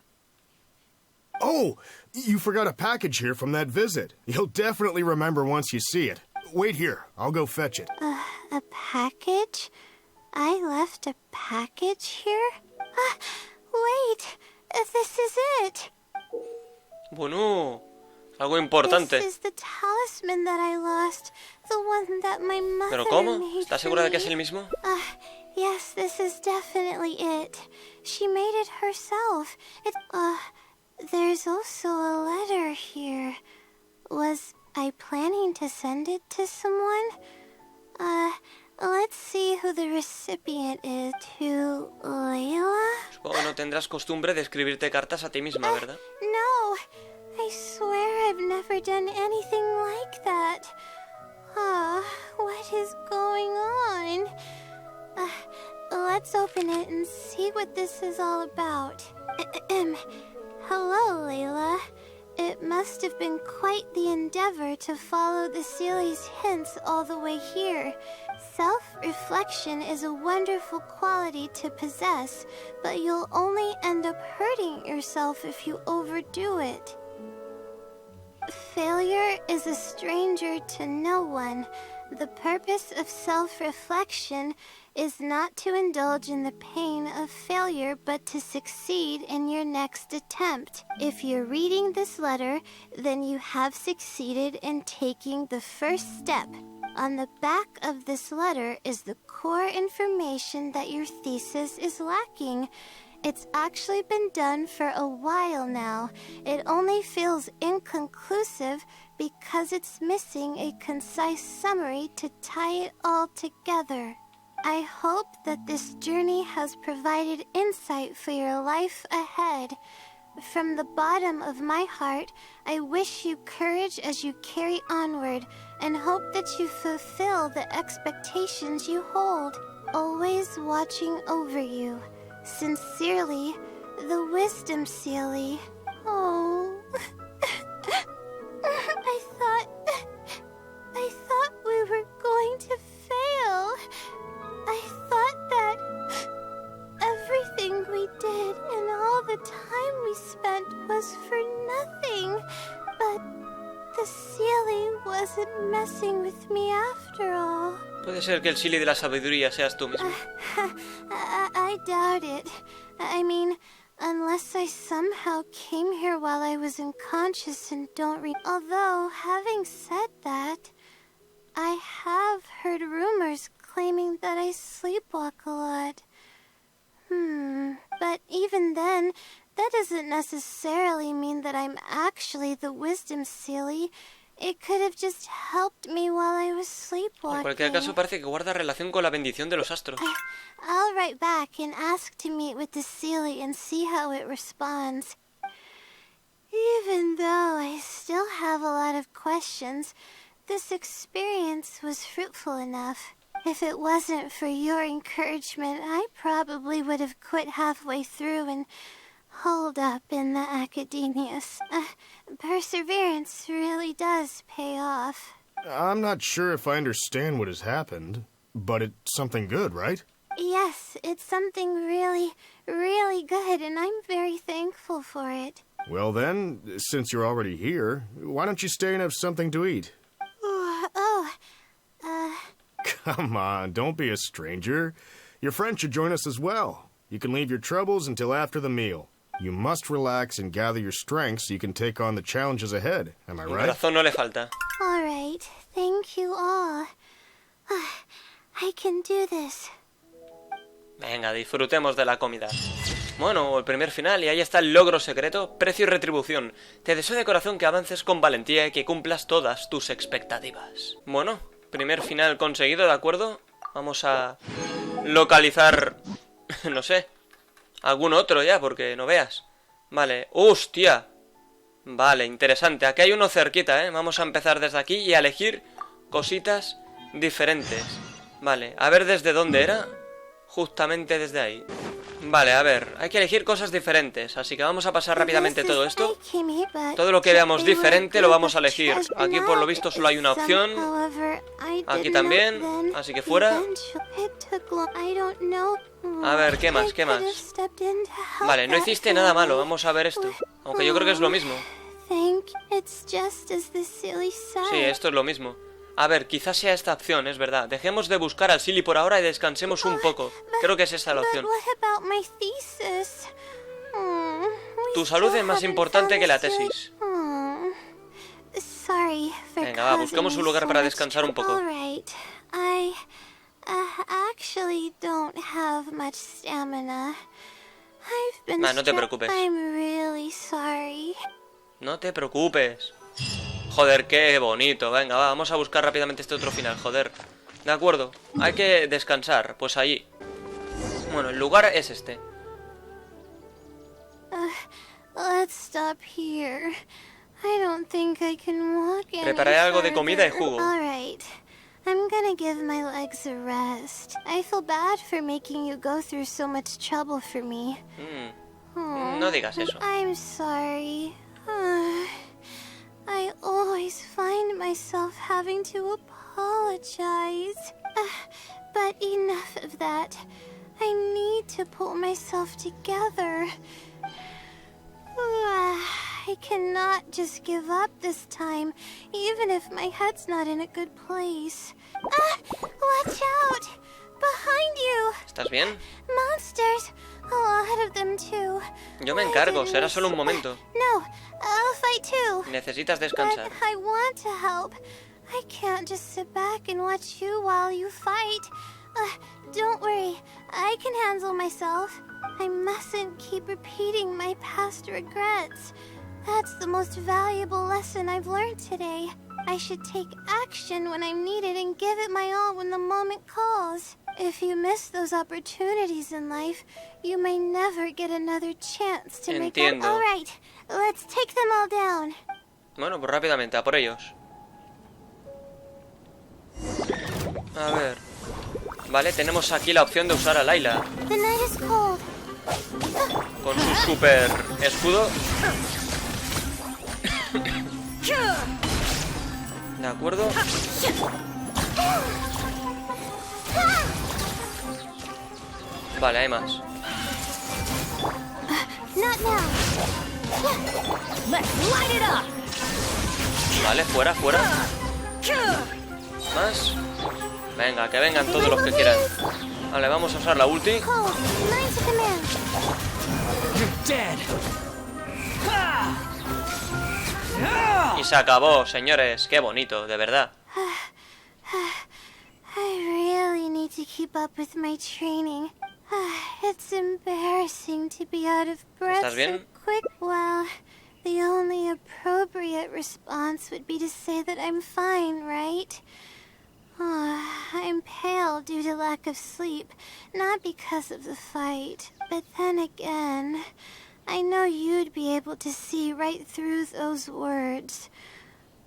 Oh, you forgot a package here from that visit. You'll definitely remember once you see it. Wait here, I'll go fetch it. A package? I left a package here? Wait, this is it. Bueno, algo importante. This is the talisman that I lost, the one that my mother ¿Pero cómo? made ¿Estás for segura de que me. es el mismo? Yes, this is definitely it. She made it herself. There's also a letter here. Was I planning to send it to someone? Let's see who the recipient is. To Laila? Supongo que no tendrás costumbre de escribirte cartas a ti misma, ¿verdad? No, I swear I've never done anything like that. What is going on? Let's open it and see what this is all about. Hello, Laila. it must have been quite the endeavor to follow the Sealy's hints all the way here. Self-reflection is a wonderful quality to possess, but you'll only end up hurting yourself if you overdo it. Failure is a stranger to no one. The purpose of self-reflection is not to indulge in the pain of failure, but to succeed in your next attempt. If you're reading this letter, then you have succeeded in taking the first step. On the back of this letter is the core information that your thesis is lacking. It's actually been done for a while now. It only feels inconclusive because it's missing a concise summary to tie it all together. I hope that this journey has provided insight for your life ahead. From the bottom of my heart, I wish you courage as you carry onward and hope that you fulfill the expectations you hold, always watching over you. Sincerely, the Wisdom Sealy. Oh, I thought we were going to fail. I thought that everything we did and all the time we spent was for nothing. But the Sealy wasn't messing with me after all. Puede ser que el Sealy de la sabiduría seas tú mismo. I doubt it. I mean, unless I somehow came here while I was unconscious and don't read. Although, having said that, I have heard rumors claiming that I sleepwalk a lot. But even then, that doesn't necessarily mean that I'm actually the Wisdom Sealy. It could have just helped me while I was sleepwalking. En cualquier caso, parece que guarda relación con la bendición de los astros. I'll write back and ask to meet with the Sealy and see how it responds. Even though I still have a lot of questions, this experience was fruitful enough. If it wasn't for your encouragement, I probably would have quit halfway through and holed up in the academias. Perseverance really does pay off. I'm not sure if I understand what has happened, but it's something good, right? Yes, it's something really, really good, and I'm very thankful for it. Well then, since you're already here, why don't you stay and have something to eat? Come on, don't be a stranger. Your friend should join us as well. You can leave your troubles until after the meal. You must relax and gather your strength so you can take on the challenges ahead. Am I right? Corazón no le falta. All right, thank you all. I can do this. Venga, disfrutemos de la comida. Bueno, el primer final, y ahí está el logro secreto, precio y retribución. Te deseo de corazón que avances con valentía y que cumplas todas tus expectativas. Bueno, primer final conseguido, ¿de acuerdo? Vamos a localizar, no sé, algún otro ya, porque no veas. Vale, ¡hostia! Vale, interesante, aquí hay uno cerquita, ¿eh? Vamos a empezar desde aquí y a elegir cositas diferentes. Vale, a ver desde dónde era. Justamente desde ahí. Vale, a ver, hay que elegir cosas diferentes, así que vamos a pasar rápidamente todo esto. Todo lo que veamos diferente lo vamos a elegir. Aquí por lo visto solo hay una opción. Aquí también, así que fuera. A ver, ¿qué más? ¿Qué más? Vale, no hiciste nada malo, vamos a ver esto. Aunque yo creo que es lo mismo. Sí, esto es lo mismo. A ver, quizás sea esta opción, es verdad. Dejemos de buscar al Sealy por ahora y descansemos un poco. Creo que es esa la opción. Tu salud es más importante que la tesis. Venga, va, buscamos un lugar para descansar un poco. No te preocupes. No te preocupes. Joder, qué bonito. Venga, va, vamos a buscar rápidamente este otro final, joder. De acuerdo, hay que descansar. Pues allí. Bueno, el lugar es este. Prepararé algo de comida y jugo. I'm gonna give my legs a rest. I feel bad for making you go through so much trouble for me. No digas eso. I'm sorry. I always find myself having to apologize. But enough of that. I need to pull myself together. I cannot just give up this time, even if my head's not in a good place. Watch out! Behind you! ¿Estás bien? Monsters! A lot of them too. Yo me encargo, será solo un momento. No, I'll fight too. Necesitas descansar. But I want to help. I can't just sit back and watch you while you fight. Don't worry, I can handle myself. I mustn't keep repeating my past regrets. That's the most valuable lesson I've learned today. I should take action when I'm needed and give it my all when the moment calls. If you miss those opportunities in life, you may never get another chance to make up. All right, let's take them all down. Bueno, pues rápidamente, a por ellos. A ver. Vale, tenemos aquí la opción de usar a Laila. The night is cold. Con su super escudo. De acuerdo. Vale, hay más. Vale, fuera, fuera. Más. Venga, que vengan todos los que quieran. Vale, vamos a usar la ulti. Y se acabó, señores. Qué bonito, de verdad. I really need to keep up with my training. It's embarrassing to be out of breath ¿Estás bien? so quick. Well, the only appropriate response would be to say that I'm fine, right? I'm pale due to lack of sleep, not because of the fight. But then again, I know you'd be able to see right through those words.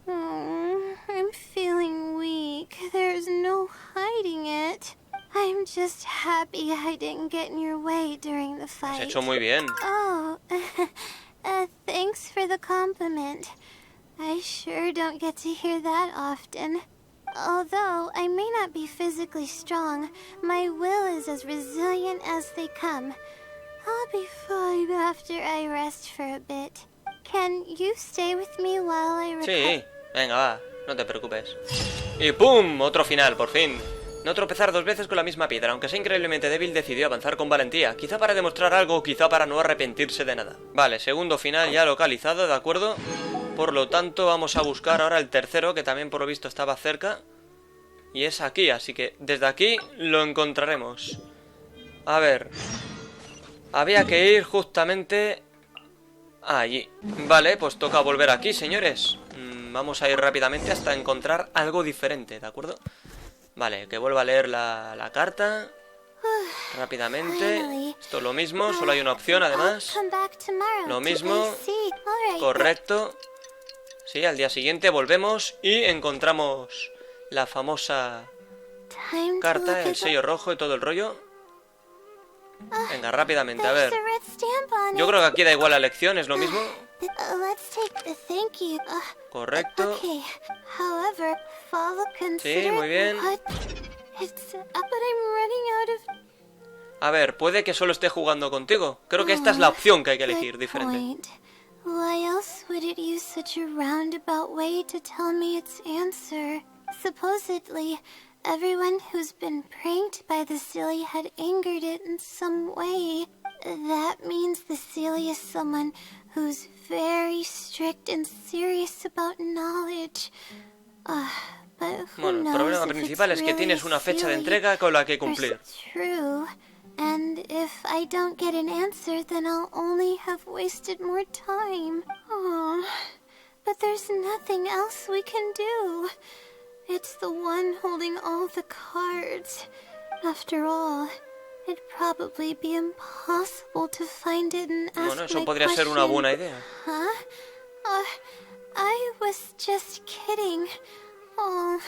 I'm feeling weak. There's no hiding it. I'm just happy I didn't get in your way during the fight. Has hecho muy bien. Oh, thanks for the compliment. I sure don't get to hear that often. Although I may not be physically strong, my will is as resilient as they come. I'll be fine after I rest for a bit. Can you stay with me while I recover? Sí, venga, va, no te preocupes. Y ¡pum! Otro final, por fin. No tropezar dos veces con la misma piedra. Aunque sea increíblemente débil, decidió avanzar con valentía. Quizá para demostrar algo, quizá para no arrepentirse de nada. Vale, segundo final ya localizado, ¿de acuerdo? Por lo tanto, vamos a buscar ahora el tercero, que también por lo visto estaba cerca. Y es aquí, así que desde aquí lo encontraremos. A ver. Había que ir justamente allí. Vale, pues toca volver aquí, señores. Vamos a ir rápidamente hasta encontrar algo diferente, ¿de acuerdo? Vale, que vuelva a leer la carta. Rápidamente. Esto es lo mismo, solo hay una opción además. Lo mismo. Correcto. Sí, al día siguiente volvemos y encontramos la famosa carta, el sello rojo y todo el rollo. Venga, rápidamente, a ver. Yo creo que aquí da igual la lección, es lo mismo. Correcto. Sí, muy bien. A ver, puede que solo esté jugando contigo. Creo que esta es la opción que hay que elegir, diferente. Why else would it use such a roundabout way to tell me its answer? Supposedly, everyone who's been pranked by the Silly had angered it in some way. That means the Silly is someone who's very strict and serious about knowledge. But who Bueno, el knows problema if principal it's es que really tienes una fecha de silly entrega con la que or cumplir. true. And if I don't get an answer, then I'll only have wasted more time. Oh, but there's nothing else we can do. It's the one holding all the cards. After all, it'd probably be impossible to find it and ask Bueno, eso my podría ser una question. buena idea. Huh? I was just kidding. Oh,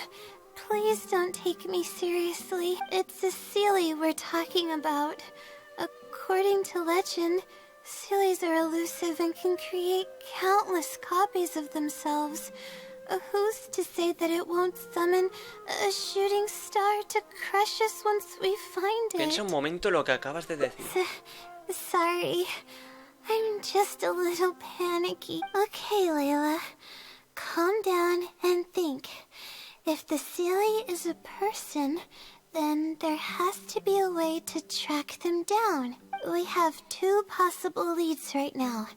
please don't take me seriously. It's Cecily we're talking about. According to legend, Sealies are elusive and can create countless copies of themselves. Who's to say that it won't summon a shooting star to crush us once we find it? Piensa un momento lo que acabas de decir. Sorry. I'm just a little panicky. Okay, Laila. Calm down and think. If the Sealy is a person, then there has to be a way to track them down. We have two possible leads right now.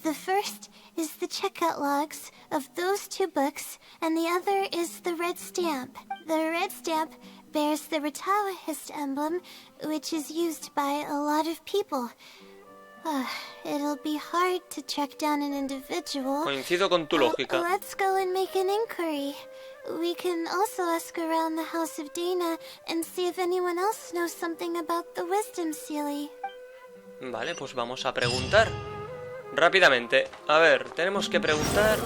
The first is the checkout logs of those two books, and the other is the red stamp. The red stamp bears the Retawahist emblem, which is used by a lot of people. It'll be hard to track down an individual. Coincido con tu lógica. Let's go and make an inquiry. We can also ask around the House of Dana and see if anyone else knows something about the Wisdom Sealy. Vale, pues vamos a preguntar. Rápidamente. A ver, tenemos que preguntar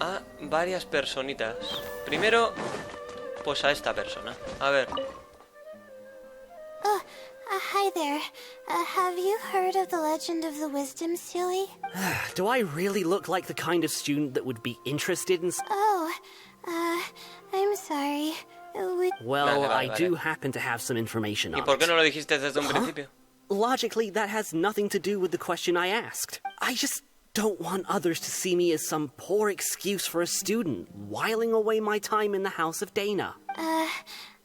a varias personitas. Primero, pues a esta persona. A ver. Hi there. Have you heard of the legend of the Wisdom Sealy? Do I really look like the kind of student that would be interested in... I'm sorry. Well, Vale. I do happen to have some information ¿Y on por qué it. no lo dijiste desde un principio? Logically, that has nothing to do with the question I asked. I just don't want others to see me as some poor excuse for a student, whiling away my time in the House of Dana.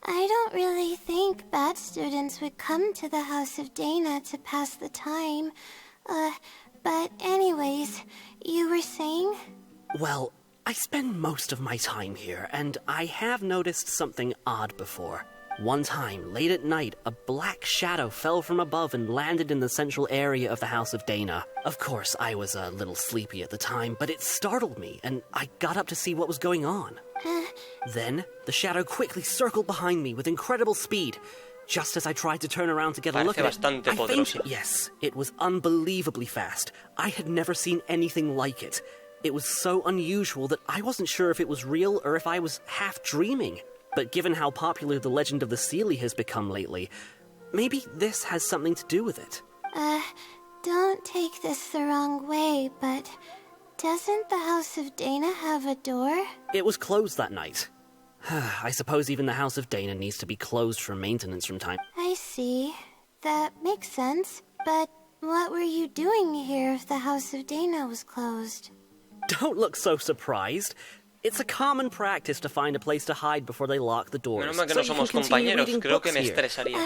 I don't really think bad students would come to the House of Dana to pass the time. But anyways, you were saying? Well, I spend most of my time here, and I have noticed something odd before. One time, late at night, a black shadow fell from above and landed in the central area of the House of Dana. Of course, I was a little sleepy at the time, but it startled me, and I got up to see what was going on. Then, the shadow quickly circled behind me with incredible speed. Just as I tried to turn around to get a look at it, I fainted. Yes, it was unbelievably fast. I had never seen anything like it. It was so unusual that I wasn't sure if it was real or if I was half dreaming. But given how popular the legend of the Sealy has become lately, maybe this has something to do with it. Don't take this the wrong way, but doesn't the House of Dana have a door? It was closed that night. I suppose even the House of Dana needs to be closed for maintenance from time. I see. That makes sense. But what were you doing here if the House of Dana was closed? Don't look so surprised. It's a common practice to find a place to hide before they lock the doors. Menos mal que no somos compañeros, creo que me estresaría.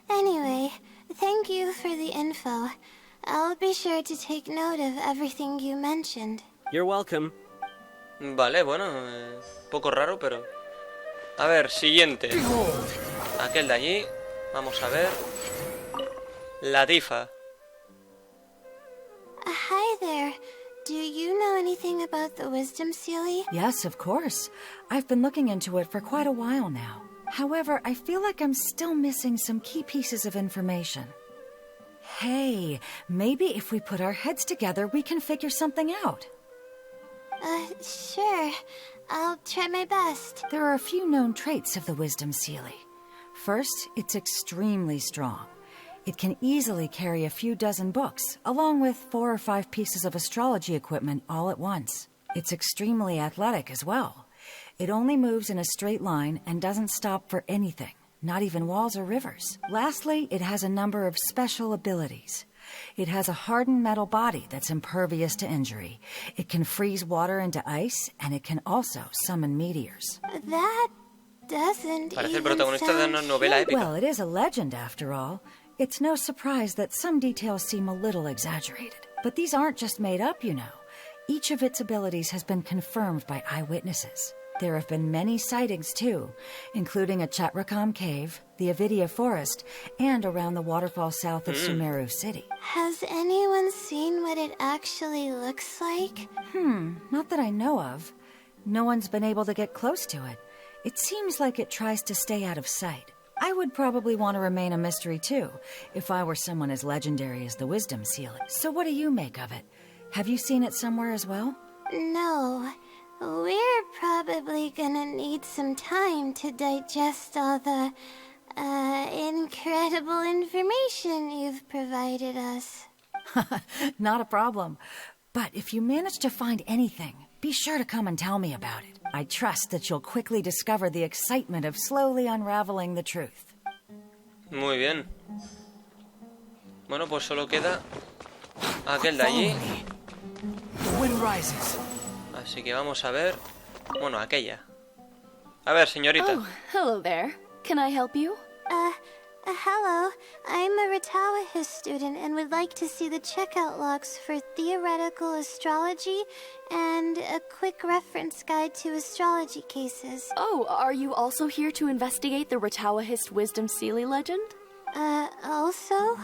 Anyway, thank you for the info. I'll be sure to take note of everything you mentioned. You're welcome. Vale, bueno, poco raro, pero... A ver, siguiente. Aquel de allí. Vamos a ver. La Tifa. Hi there. Do you know anything about the Wisdom Sealy? Yes, of course. I've been looking into it for quite a while now. However, I feel like I'm still missing some key pieces of information. Hey, maybe if we put our heads together, we can figure something out. Sure. I'll try my best. There are a few known traits of the Wisdom Sealy. First, it's extremely strong. It can easily carry a few dozen books, along with 4 or 5 pieces of astrology equipment all at once. It's extremely athletic as well. It only moves in a straight line and doesn't stop for anything, not even walls or rivers. Lastly, it has a number of special abilities. It has a hardened metal body that's impervious to injury. It can freeze water into ice, and it can also summon meteors. That doesn't Parece el even protagonista de una sound novela épica. Well, it is a legend after all. It's no surprise that some details seem a little exaggerated. But these aren't just made up, you know. Each of its abilities has been confirmed by eyewitnesses. There have been many sightings, too, including at Chatrakam Cave, the Avidia Forest, and around the waterfall south of Sumeru City. Has anyone seen what it actually looks like? Not that I know of. No one's been able to get close to it. It seems like it tries to stay out of sight. I would probably want to remain a mystery, too, if I were someone as legendary as the Wisdom Sealy. So what do you make of it? Have you seen it somewhere as well? No. We're probably gonna need some time to digest all the, incredible information you've provided us. Not a problem. But if you manage to find anything, be sure to come and tell me about it. I trust that you'll quickly discover the excitement of slowly unraveling the truth. Muy bien. Bueno, pues solo queda aquel de allí. The wind rises. Así que vamos a ver... Bueno, aquella. A ver, señorita. Oh, hello there. Can I help you? Hello. I'm a Retawahist student and would like to see the checkout logs for theoretical astrology and a quick reference guide to astrology cases. Oh, are you also here to investigate the Retawahist Wisdom Sealy legend? Also?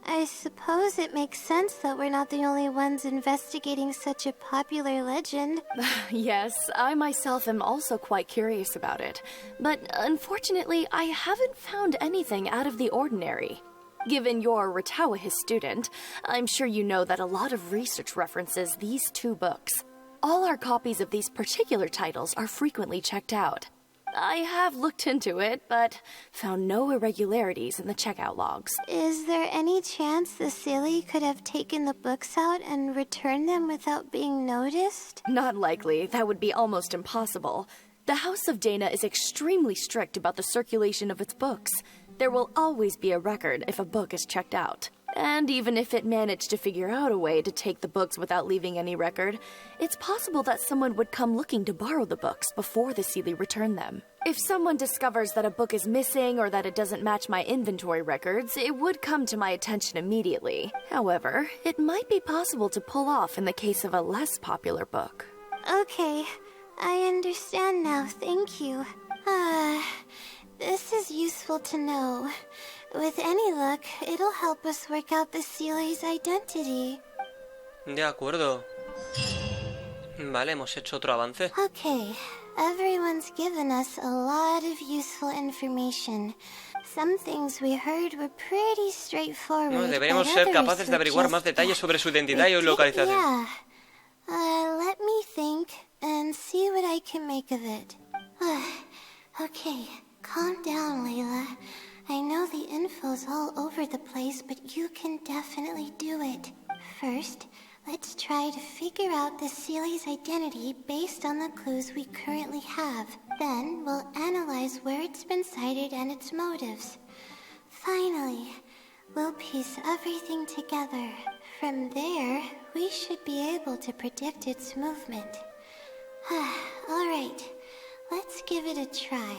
I suppose it makes sense that we're not the only ones investigating such a popular legend. Yes, I myself am also quite curious about it. But unfortunately, I haven't found anything out of the ordinary. Given you're a Retawahist student, I'm sure you know that a lot of research references these two books. All our copies of these particular titles are frequently checked out. I have looked into it, but found no irregularities in the checkout logs. Is there any chance the Sealy could have taken the books out and returned them without being noticed? Not likely. That would be almost impossible. The House of Dana is extremely strict about the circulation of its books. There will always be a record if a book is checked out. And even if it managed to figure out a way to take the books without leaving any record, it's possible that someone would come looking to borrow the books before the Sealy returned them. If someone discovers that a book is missing or that it doesn't match my inventory records, it would come to my attention immediately. However, it might be possible to pull off in the case of a less popular book. Okay, I understand now, thank you. This is useful to know. With any luck, it'll help us work out the Sealy's identity. De acuerdo. Vale, hemos hecho otro avance. Okay, everyone's given us a lot of useful information. Some things we heard were pretty straightforward. No, deberíamos but ser others capaces de were averiguar just más detalles sobre su identidad y localización. Yeah. Let me think and see what I can make of it. Okay, calm down, Laila. I know the info's all over the place, but you can definitely do it. First, let's try to figure out the Sealy's identity based on the clues we currently have. Then, we'll analyze where it's been sighted and its motives. Finally, we'll piece everything together. From there, we should be able to predict its movement. Alright, let's give it a try.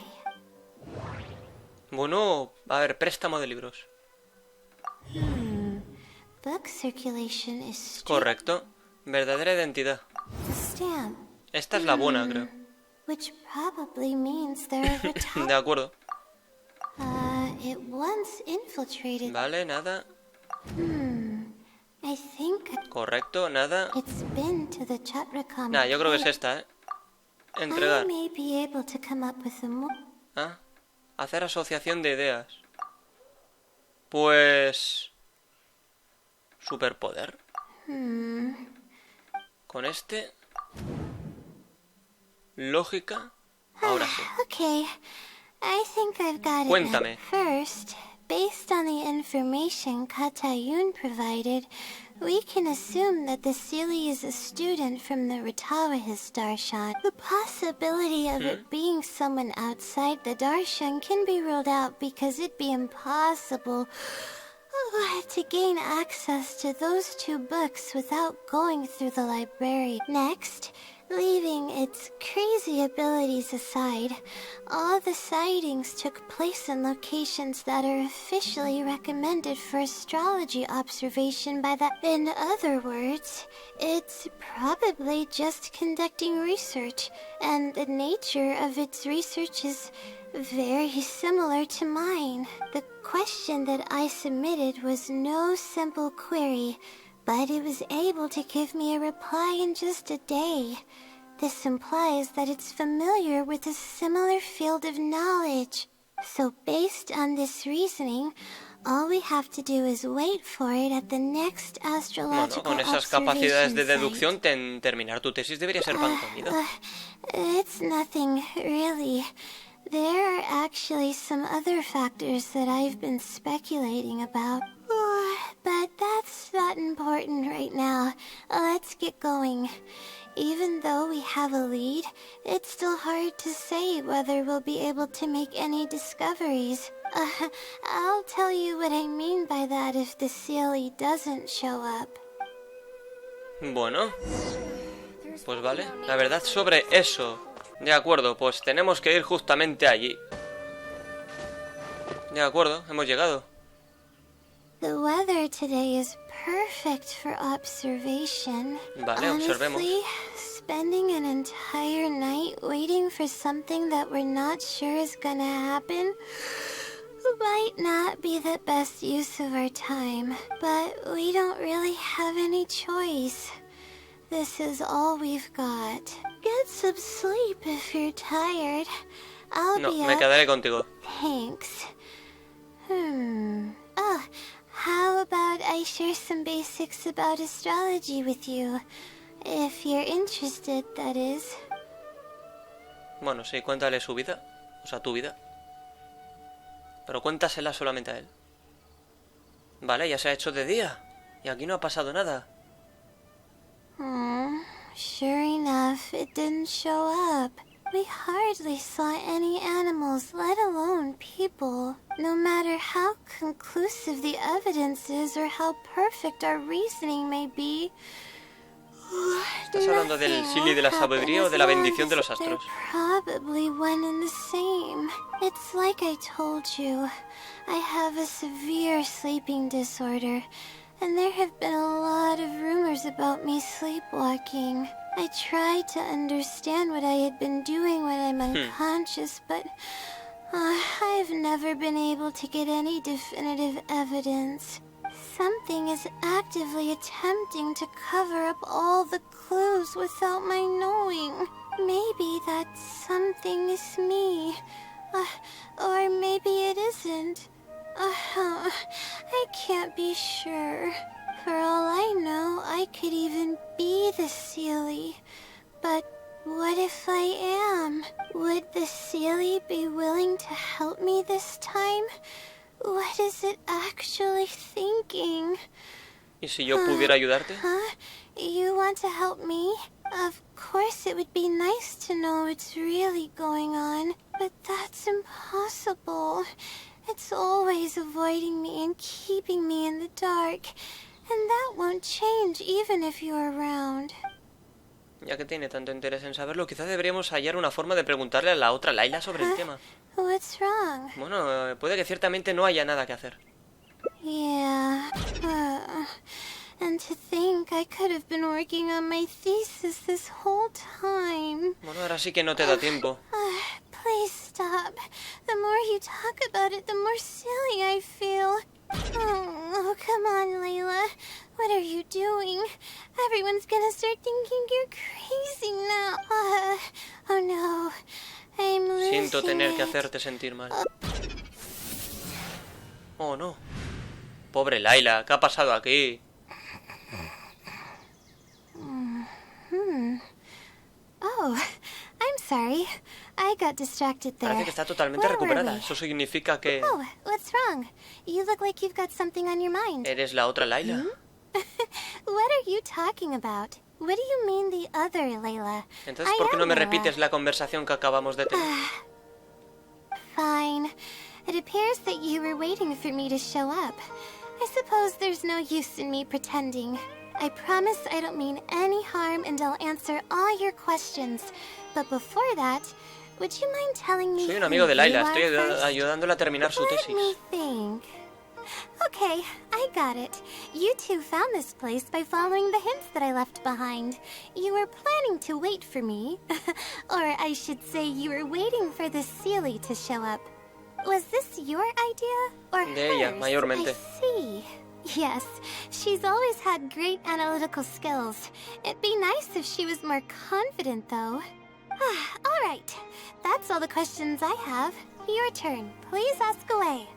Bueno, a ver, préstamo de libros. Book circulation is strict. Correcto. Verdadera identidad. The stamp. Esta es la buena, creo. Which probably means they're De acuerdo. It once infiltrated. Vale, nada. I think Correcto, nada. it's been to the Chatrakam. Nah, yo creo que es esta, ¿eh? I Entregar. may be able to come up with a more. Ah, hacer asociación de ideas. Pues... Superpoder. Con este... Lógica. Ahora sí. Okay, I think I've got it. Cuéntame. Now. First, based on the information Katayun provided, we can assume that the Sealy is a student from the Retawahist Darshan. The possibility of it being someone outside the Darshan can be ruled out because it'd be impossible to gain access to those two books without going through the library. Next, leaving its crazy abilities aside, all the sightings took place in locations that are officially recommended for astrology observation by the... In other words, it's probably just conducting research, and the nature of its research is very similar to mine. The question that I submitted was no simple query, but it was able to give me a reply in just a day. This implies that it's familiar with a similar field of knowledge. So based on this reasoning, all we have to do is wait for it at the next astrological Bueno, con esas capacidades de observation deducción, terminar tu tesis debería ser pan comido. It's nothing, really. There are actually some other factors that I've been speculating about. not important right now. Let's get going. Even though we have a lead, it's still hard to say whether we'll be able to make any discoveries. I'll tell you what I mean by that if the Sealy doesn't show up. Bueno, pues vale. La verdad sobre eso. De acuerdo, pues tenemos que ir justamente allí. De acuerdo, hemos llegado. The weather today is perfect for observation. Vale, observemos. Honestly, spending an entire night waiting for something that we're not sure is gonna happen might not be the best use of our time, but we don't really have any choice. This is all we've got. Get some sleep if you're tired. I'll No, be me up. quedaré contigo. Thanks. Oh, how about I share some basics about astrology with you? If you're interested, that is. Bueno, sí, cuéntale su vida. O sea, tu vida. Pero cuéntasela solamente a él. Vale, ya se ha hecho de día. Y aquí no ha pasado nada. Sure enough, it didn't show up. We hardly saw any animals, let alone people. No matter how conclusive the evidence is or how perfect our reasoning may be. ¿Estás hablando del Silly de la sabiduría o de la bendición de los astros? Probably one and the same. It's like I told you. I have a severe sleeping disorder, and there have been a lot of rumors about me sleepwalking. I tried to understand what I had been doing when I'm unconscious, but I've never been able to get any definitive evidence. Something is actively attempting to cover up all the clues without my knowing. Maybe that something is me. Or maybe it isn't. I can't be sure. For all I know, I could even be the Sealy. But what if I am? Would the Sealy be willing to help me this time? What is it actually thinking? ¿Y si yo pudiera ayudarte? You want to help me? Of course it would be nice to know what's really going on, but that's impossible. It's always avoiding me and keeping me in the dark, and that won't change even if you're around. Ya que tiene tanto interés en saberlo, quizá deberíamos hallar una forma de preguntarle a la otra Laila sobre el tema. What's wrong? Bueno, puede que ciertamente no haya nada que hacer. Yeah. And to think I could have been working on my thesis this whole time. Bueno, ahora sí que no te da tiempo. Please stop. The more you talk about it, the more silly I feel. Oh, come on, Laila. What are you doing? Everyone's gonna start thinking you're crazy now. Oh no. I'm losing Siento tener que it. hacerte sentir mal. Oh, no. Pobre Laila, ¿qué ha pasado aquí? Oh, I'm sorry. I got distracted there. Parece que está totalmente Where were recuperada. we? Eso significa que... Oh, what's wrong? You look like you've got something on your mind. ¿Eres la otra Laila? What are you talking about? What do you mean the other, Layla? Entonces, ¿por qué I no am me Layla. repites la conversación que acabamos de tener? Fine. It appears that you were waiting for me to show up. I suppose there's no use in me pretending. I promise I don't mean any harm and I'll answer all your questions. But before that, would you mind telling me Soy un who amigo de Laila, you are estoy first? ayudándole a terminar su Let tesis. me think. Okay, I got it. You two found this place by following the hints that I left behind. You were planning to wait for me. Or I should say you were waiting for the Sealy to show up. Was this your idea? Or De ella, hers? mayormente. I see. Yes, she's always had great analytical skills. It'd be nice if she was more confident, though. All right, that's all the questions I have. Your turn. Please ask away.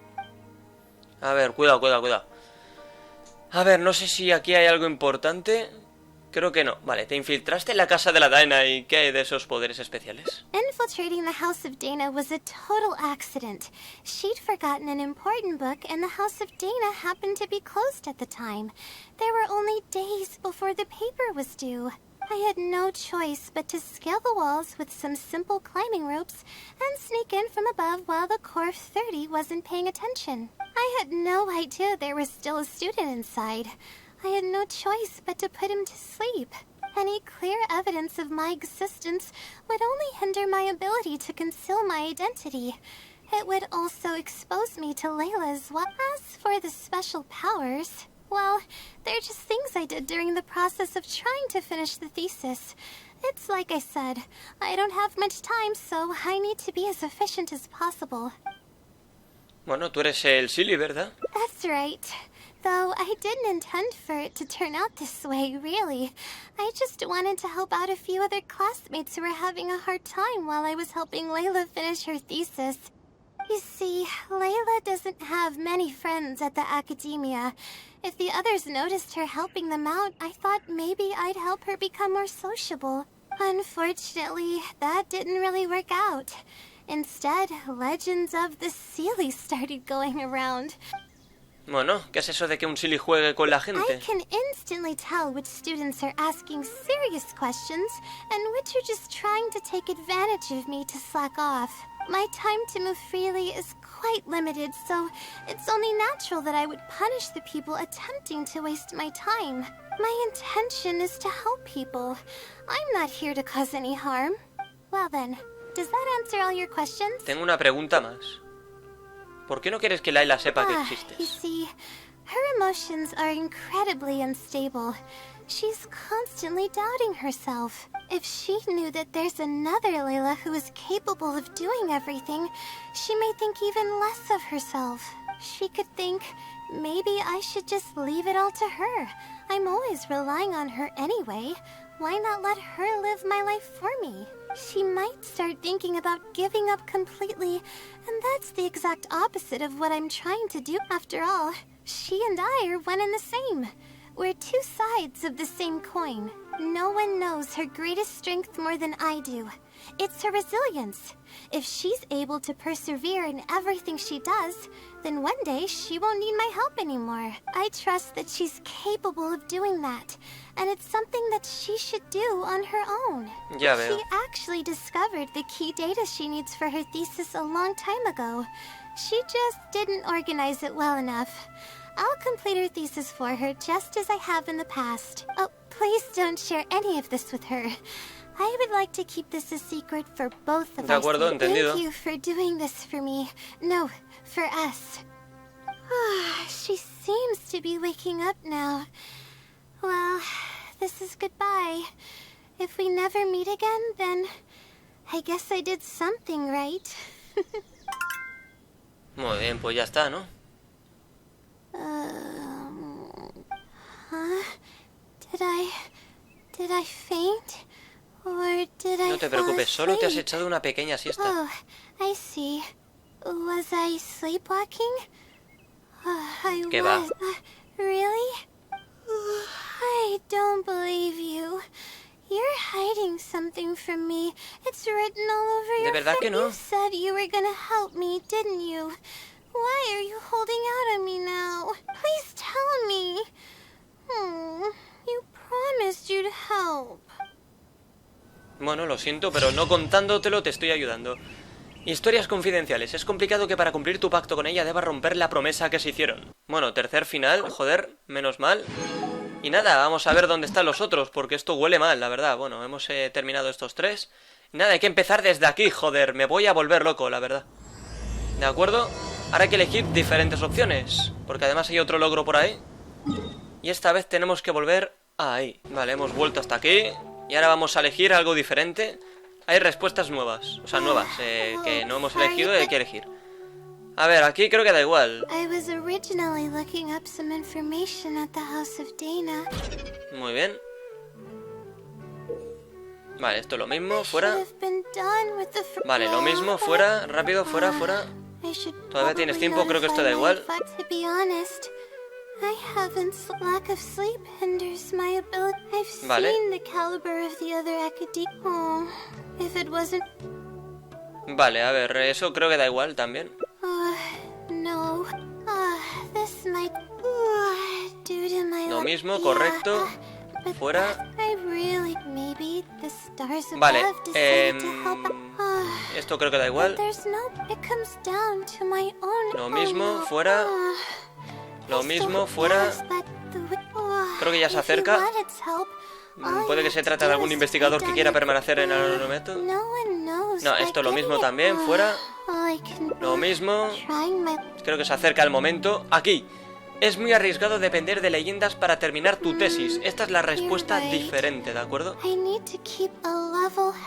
A ver, cuidado. A ver, no sé si aquí hay algo importante. Creo que no. Vale, te infiltraste en la casa de la Dana y ¿qué hay de esos poderes especiales? Infiltrating the house of Dana was a total accident. She'd forgotten an important book, and the house of Dana happened to be closed at the time. There were only days before the paper was due. I had no choice but to scale the walls with some simple climbing ropes and sneak in from above while the core of 30 wasn't paying attention. I had no idea there was still a student inside. I had no choice but to put him to sleep. Any clear evidence of my existence would only hinder my ability to conceal my identity. It would also expose me to Laila as well. As for the special powers, well, they're just things I did during the process of trying to finish the thesis. It's like I said, I don't have much time, so I need to be as efficient as possible. Bueno, tú eres el silly, ¿verdad? That's right. Though I didn't intend for it to turn out this way, really. I just wanted to help out a few other classmates who were having a hard time while I was helping Laila finish her thesis. You see, Laila doesn't have many friends at the academia. If the others noticed her helping them out, I thought maybe I'd help her become more sociable. Unfortunately, that didn't really work out. Instead, legends of the Sealy started going around. Bueno, ¿qué es eso de que un silly juegue con la gente? I can instantly tell which students are asking serious questions and which are just trying to take advantage of me to slack off. My time to move freely is quite limited, so it's only natural that I would punish the people attempting to waste my time. My intention is to help people. I'm not here to cause any harm. Well then, does that answer all your questions? Tengo una pregunta más. ¿Por qué no quieres que Laila sepa que You existes? see, her emotions are incredibly unstable. She's constantly doubting herself. If she knew that there's another Laila who is capable of doing everything, she may think even less of herself. She could think, maybe I should just leave it all to her. I'm always relying on her anyway. Why not let her live my life for me? She might start thinking about giving up completely, and that's the exact opposite of what I'm trying to do. After all, she and I are one and the same. We're two sides of the same coin. No one knows her greatest strength more than I do. It's her resilience. If she's able to persevere in everything she does, then one day she won't need my help anymore. I trust that she's capable of doing that, and it's something that she should do on her own. Ya veo. She actually discovered the key data she needs for her thesis a long time ago. She just didn't organize it well enough. I'll complete her thesis for her just as I have in the past. Oh, please don't share any of this with her. I would like to keep this a secret for both of De acuerdo, us. entendido. Thank you for doing this for me. No, for us. She seems to be waking up now. Well, this is goodbye. If we never meet again, then I guess I did something right. Muy bien, pues ya está, ¿no? Did I faint? Or did I No te fall preocupes, solo te has asleep? echado una pequeña siesta. Oh, I see. Was I sleepwalking? I ¿Qué va? was. Really? I don't believe you. You're hiding something from me. It's written all over ¿De your verdad que face. no? You said you were gonna help me, didn't you? Why are you holding out on me now? Please tell me. You promised you'd help. Bueno, lo siento, pero no contándotelo te estoy ayudando. Historias confidenciales. Es complicado que para cumplir tu pacto con ella debas romper la promesa que se hicieron. Bueno, tercer final, joder, menos mal. Y nada, vamos a ver dónde están los otros, porque esto huele mal, la verdad. Bueno, hemos terminado estos tres. Nada, hay que empezar desde aquí, joder, me voy a volver loco, la verdad. ¿De acuerdo? Ahora hay que elegir diferentes opciones, porque además hay otro logro por ahí. Y esta vez tenemos que volver ahí. Vale, hemos vuelto hasta aquí. Y ahora vamos a elegir algo diferente. Hay respuestas nuevas, o sea, nuevas, que no hemos elegido y hay que elegir. A ver, aquí creo que da igual. I was originally looking up some information at the house of Dana. Muy bien. Vale, esto es lo mismo, fuera. Vale, lo mismo, fuera, rápido, fuera, fuera. Todavía tienes tiempo, creo que esto da igual. I haven't. Lack of sleep hinders my ability. I've Vale. seen the caliber of the other academic. Oh, if it wasn't. Vale, a ver, eso creo que da igual también. No. This might. Due to my. Lo mismo, correcto. but Fuera. I really. Maybe the stars Vale, above decided to help. esto creo que da igual. There's no. It comes down to my own. Lo mismo, fuera. Lo mismo, fuera. Creo que ya se acerca. Puede que se trate de algún investigador que quiera permanecer en el momento. No, esto lo mismo también, fuera. Lo mismo. Creo que se acerca el momento. Aquí. Es muy arriesgado depender de leyendas para terminar tu tesis. Esta es la respuesta diferente, ¿de acuerdo?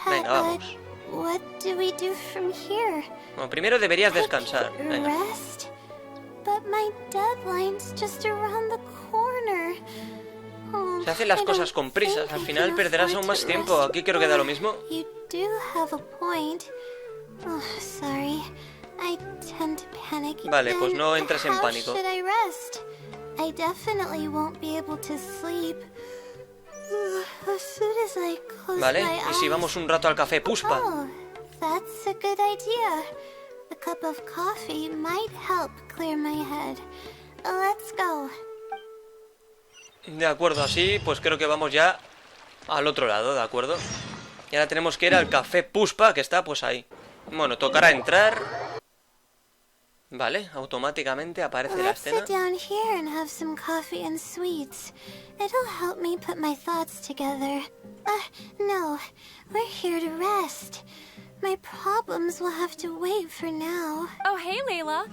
Venga, vamos. Bueno, primero deberías descansar. Venga. Se hacen las cosas con prisas. Al final perderás aún más tiempo. Aquí creo que da lo mismo. Vale, pues no entres en pánico. Vale, ¿y si vamos un rato al café Puspa? De acuerdo, así pues creo que vamos ya al otro lado, ¿de acuerdo? Y ahora tenemos que ir al café Puspa, que está pues ahí. Bueno, tocará entrar. Vale, automáticamente aparece la escena. My problems will have to wait for now. Oh, hey, Laila.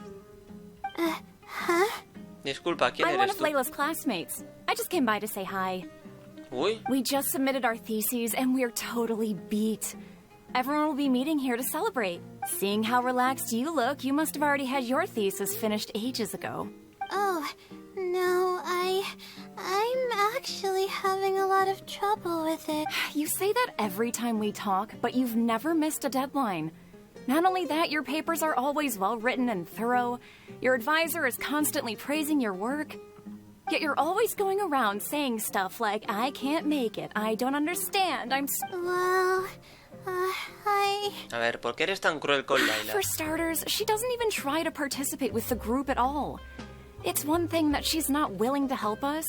Huh? Disculpa, ¿quién I'm one eres of tú? Layla's classmates. I just came by to say hi. Uy, We just submitted our theses and we're totally beat. Everyone will be meeting here to celebrate. Seeing how relaxed you look, you must have already had your thesis finished ages ago. Oh, no, I'm actually having a lot of trouble with it. You say that every time we talk, but you've never missed a deadline. Not only that, your papers are always well written and thorough. Your advisor is constantly praising your work. Yet you're always going around saying stuff like, I can't make it, I don't understand, Well, a ver, ¿por qué eres tan cruel con Laila? For starters, she doesn't even try to participate with the group at all. It's one thing that she's not willing to help us,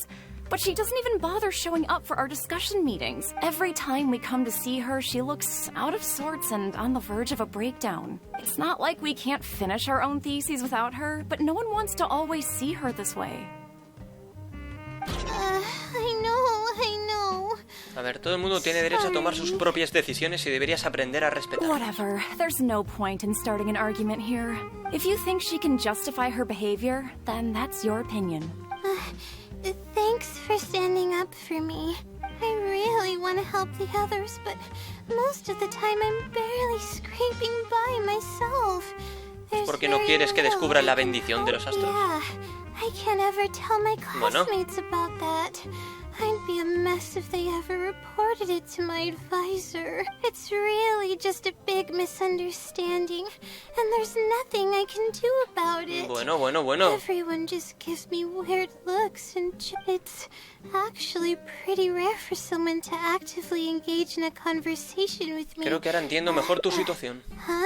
but she doesn't even bother showing up for our discussion meetings. Every time we come to see her, she looks out of sorts and on the verge of a breakdown. It's not like we can't finish our own theses without her, but no one wants to always see her this way. I know. A ver, todo el mundo tiene derecho a tomar sus propias decisiones y deberías aprender a respetar. Whatever. There's no point in starting an argument here. If you think she can justify her behavior, then that's your opinion. Thanks for standing up for me. I really want to help the others, but most of the time I'm barely scraping by myself. Porque no quieres que descubran la bendición de los astros. Yeah, I can't ever tell my classmates about that. I'd be a mess if they ever reported it to my advisor. It's really just a big misunderstanding, and there's nothing I can do about it. Bueno. Everyone just gives me weird looks, and it's actually pretty rare for someone to actively engage in a conversation with me. Creo que ahora entiendo mejor tu situación. Huh?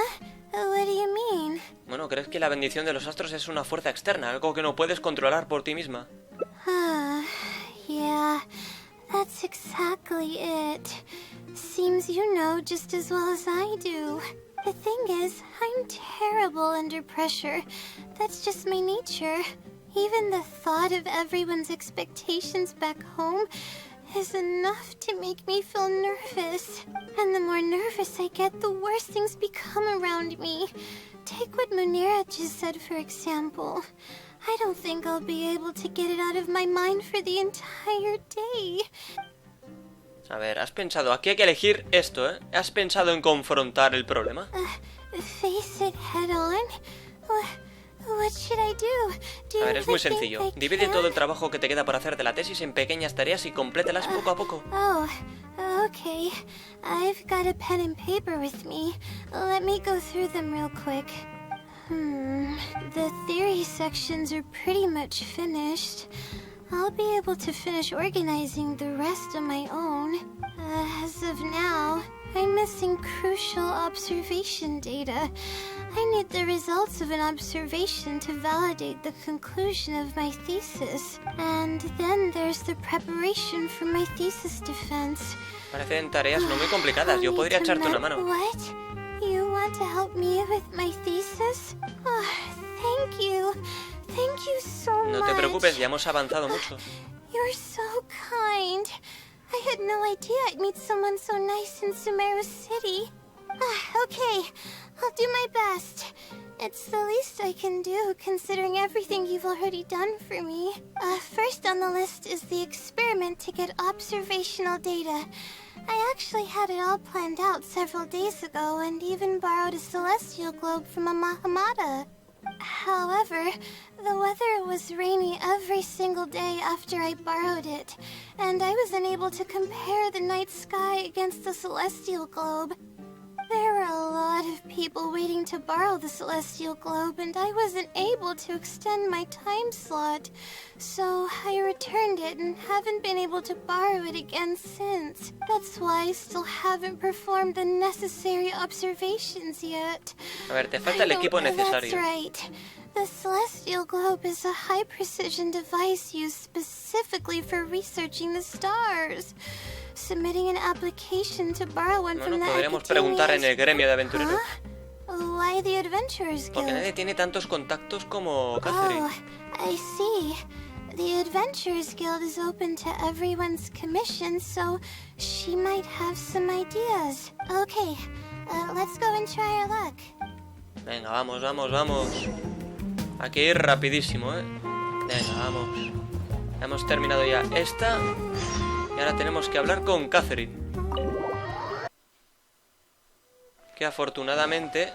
What do you mean? Bueno, ¿crees que la bendición de los astros es una fuerza externa, algo que no puedes controlar por ti misma? Yeah, that's exactly it. Seems you know just as well as I do. The thing is, I'm terrible under pressure. That's just my nature. Even the thought of everyone's expectations back home is enough to make me feel nervous. And the more nervous I get, the worse things become around me. Take what Munira just said, for example. I don't think I'll be able to get it out of my mind for the entire day. A ver, has pensado, aquí hay que elegir esto, ¿eh? ¿Has pensado en confrontar el problema? Face it head on? What should I do? A ver, es muy sencillo. Divide todo el trabajo que te queda por hacer de la tesis en pequeñas tareas y complétalas poco a poco. Oh, okay. I've got a pen and paper with me. Let me go through them real quick. The theory sections are pretty much finished. I'll be able to finish organizing the rest on my own. As of now, I'm missing crucial observation data. I need the results of an observation to validate the conclusion of my thesis. And then there's the preparation for my thesis defense. Parecen tareas no muy complicadas. Yo podría echarte una mano. What? You want to help me with my thesis? Oh, thank you. Thank you so much. No te preocupes, ya hemos avanzado mucho. You're so kind. I had no idea I'd meet someone so nice in Sumeru City. Okay, I'll do my best. It's the least I can do, considering everything you've already done for me. First on the list is the experiment to get observational data. I actually had it all planned out several days ago and even borrowed a celestial globe from a Mahamada. However, the weather was rainy every single day after I borrowed it, and I was unable to compare the night sky against the celestial globe. There were a lot of people waiting to borrow the celestial globe, and I wasn't able to extend my time slot. So I returned it and haven't been able to borrow it again since. That's why I still haven't performed the necessary observations yet. A ver, te falta el equipo necesario. That's right. The celestial globe is a high-precision device used specifically for researching the stars. Submitting an application to borrow one from the podríamos preguntar en el gremio de aventureros. Why the Adventurers Guild? Porque nadie tiene tantos contactos como Catherine. Oh, I see. The Adventurers Guild is open to everyone's commission, so she might have some ideas. Okay, let's go and try our luck. Venga, vamos, vamos, vamos. Hay que ir rapidísimo, ¿eh? Venga, vamos. Hemos terminado ya esta. Y ahora tenemos que hablar con Catherine. Que afortunadamente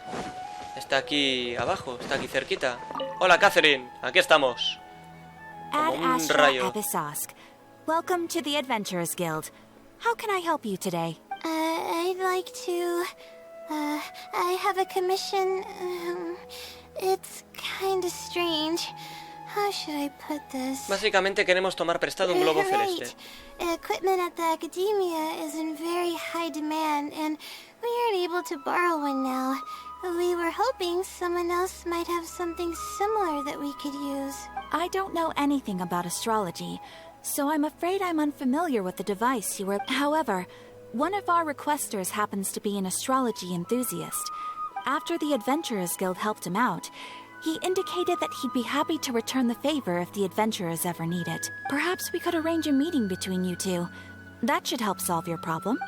está aquí abajo, está aquí cerquita. Hola, Catherine, aquí estamos. Como un rayo. Welcome to the Adventurers Guild. How can I help you today? I'd like to... I have a commission... it's kinda strange. How should I put this? Básicamente queremos tomar prestado un globo celeste. Equipment at the academia is in very high demand, and we aren't able to borrow one now. We were hoping someone else might have something similar that we could use. I don't know anything about astrology, so I'm afraid I'm unfamiliar with the device you were... However, one of our requesters happens to be an astrology enthusiast. After the Adventurers Guild helped him out, he indicated that he'd be happy to return the favor if the adventurers ever need it. Perhaps we could arrange a meeting between you two. That should help solve your problem.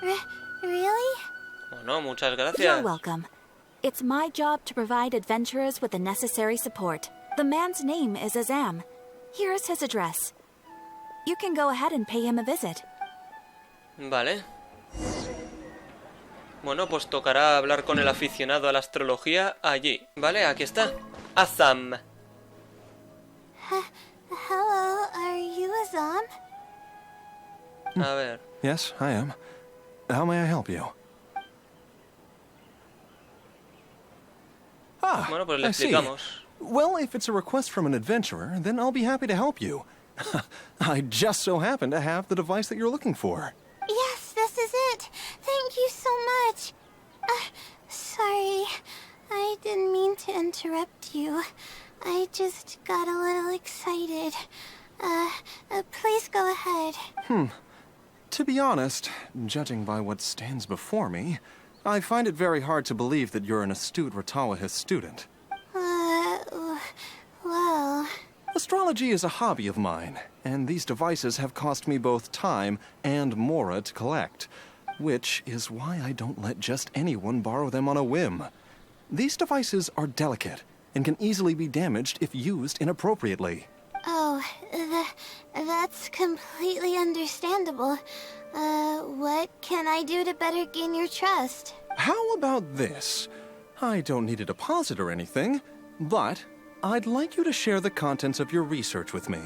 Really? Oh no, muchas gracias. You're welcome. It's my job to provide adventurers with the necessary support. The man's name is Azam. Here is his address. You can go ahead and pay him a visit. Vale. Bueno, pues tocará hablar con el aficionado a la astrología allí. Vale, aquí está. Azam. Hello, are you Azam? A ver. Yes, I am. How may I help you? Ah, bueno, pues le explicamos. Well, if it's a request from an adventurer, then I'll be happy to help you. I just so happen to have the device that you're looking for. Yes, this is it. Thank you so much. Sorry, I didn't mean to interrupt you. I just got a little excited. Please go ahead. To be honest, judging by what stands before me, I find it very hard to believe that you're an astute Ratawahist student. Well... Astrology is a hobby of mine, and these devices have cost me both time and mora to collect, which is why I don't let just anyone borrow them on a whim. These devices are delicate and can easily be damaged if used inappropriately. Oh, that's completely understandable. What can I do to better gain your trust? How about this? I don't need a deposit or anything, but I'd like you to share the contents of your research with me.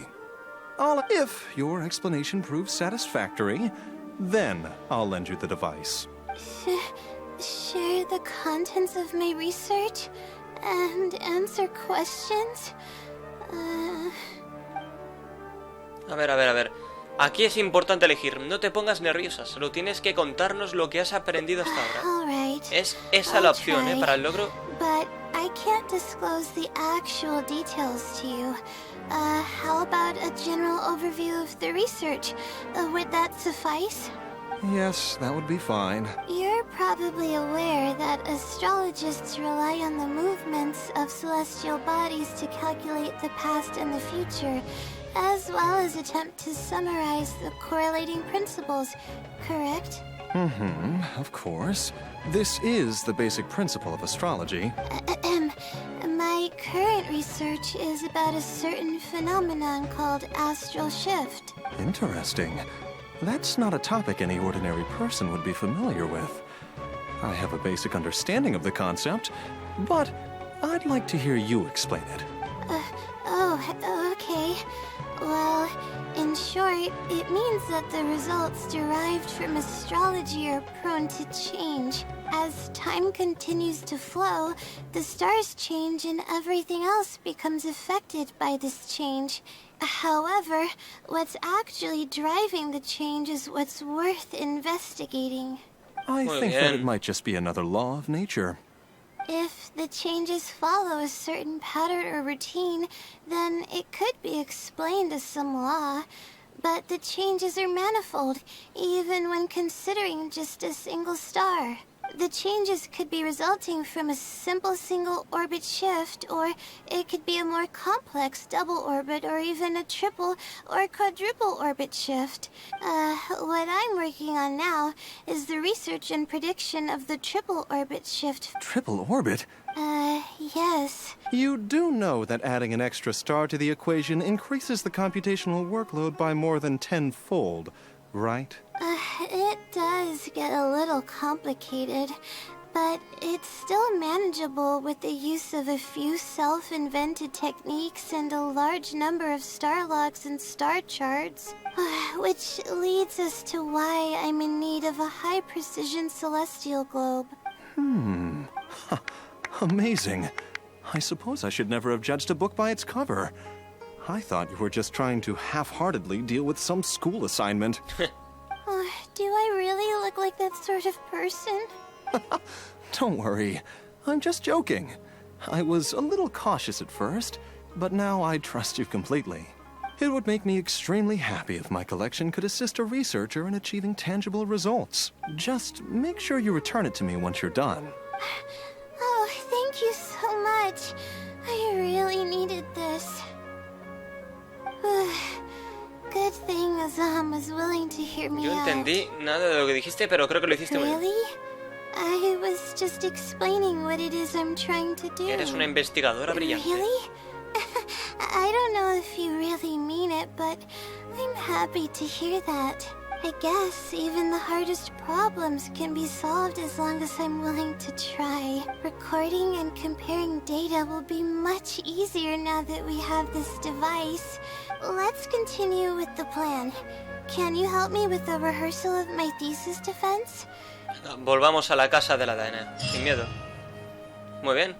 If your explanation proves satisfactory, then I'll lend you the device. Share the contents of my research? and answer questions. A ver. Aquí es importante elegir. No te pongas nerviosa. Solo tienes que contarnos lo que has aprendido hasta ahora. Alright. Es esa la opción, para el logro. But I can't disclose the actual details to you. How about a general overview of the research? Would that suffice? Yes, that would be fine. You're probably aware that astrologists rely on the movements of celestial bodies to calculate the past and the future, as well as attempt to summarize the correlating principles, correct? Of course. This is the basic principle of astrology. My current research is about a certain phenomenon called astral shift. Interesting. That's not a topic any ordinary person would be familiar with. I have a basic understanding of the concept, but I'd like to hear you explain it. Okay. Well, in short, it means that the results derived from astrology are prone to change. As time continues to flow, the stars change and everything else becomes affected by this change. However, what's actually driving the change is what's worth investigating. I think that it might just be another law of nature. If the changes follow a certain pattern or routine, then it could be explained as some law. But the changes are manifold, even when considering just a single star. The changes could be resulting from a simple single orbit shift, or it could be a more complex double orbit, or even a triple or quadruple orbit shift. What I'm working on now is the research and prediction of the triple orbit shift. Triple orbit? Yes. You do know that adding an extra star to the equation increases the computational workload by more than 10-fold, right? It does get a little complicated, but it's still manageable with the use of a few self-invented techniques and a large number of star logs and star charts. Which leads us to why I'm in need of a high-precision celestial globe. Amazing. I suppose I should never have judged a book by its cover. I thought you were just trying to half-heartedly deal with some school assignment. Do I really look like that sort of person? Don't worry. I'm just joking. I was a little cautious at first, but now I trust you completely. It would make me extremely happy if my collection could assist a researcher in achieving tangible results. Just make sure you return it to me once you're done. Oh, thank you so much. I really needed this. Good thing Azam was willing to hear me Yo out. entendí nada de lo que dijiste, pero creo que lo hiciste muy bien. Really? I was just explaining what it is I'm trying to do. Eres una investigadora brillante. Really? I don't know if you really mean it, but I'm happy to hear that. I guess even the hardest problems can be solved as long as I'm willing to try. Recording and comparing data will be much easier now that we have this device. Let's continue with the plan. Can you help me with the rehearsal of my thesis defense? Volvamos a la casa de la Diana, sin miedo. Muy bien.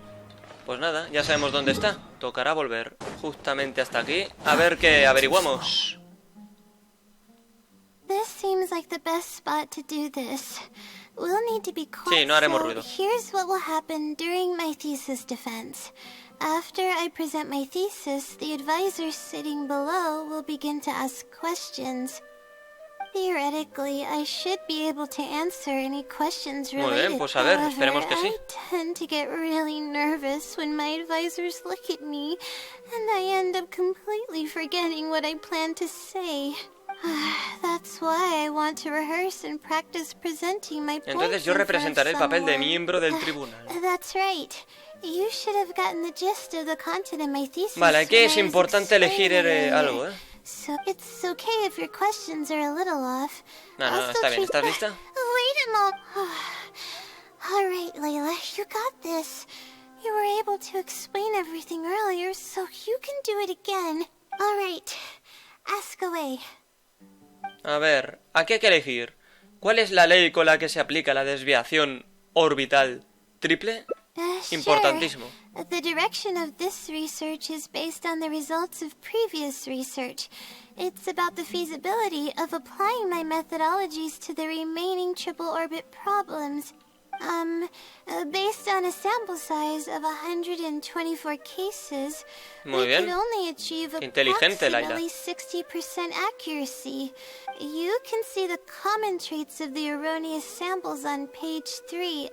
Pues nada, ya sabemos dónde está. Tocará volver justamente hasta aquí. A ver qué averiguamos. This seems like the best spot to do this. We'll need to be quiet. Sí, no haremos ruido. Here's what will happen during my thesis defense. After I present my thesis, the advisor sitting below will begin to ask questions. Theoretically, I should be able to answer any questions related. Muy bien, pues a ver, esperemos que sí. I tend to get really nervous when my advisors look at me, and I end up completely forgetting what I plan to say. That's why I want to rehearse and practice presenting my points. Entonces yo representaré el papel de miembro del tribunal. That's right. You should have gotten the gist of the content of my thesis. Vale, aquí es importante elegir algo, So it's okay if your questions are a little off. No, está bien. ¿Estás lista? Wait a moment. All right, Laila, you got this. You were able to explain everything earlier, so you can do it again. All right, ask away. A ver, aquí hay que elegir. ¿Cuál es la ley con la que se aplica la desviación orbital triple? Importantísimo. The direction of this research is based on the results of previous research. It's about the feasibility of applying my methodologies to the remaining triple orbit problems. Based on a sample size of 124 cases, Muy we bien. could only achieve Inteligente, Laila. approximately 60% accuracy. You can see the common traits of the erroneous samples on page 3.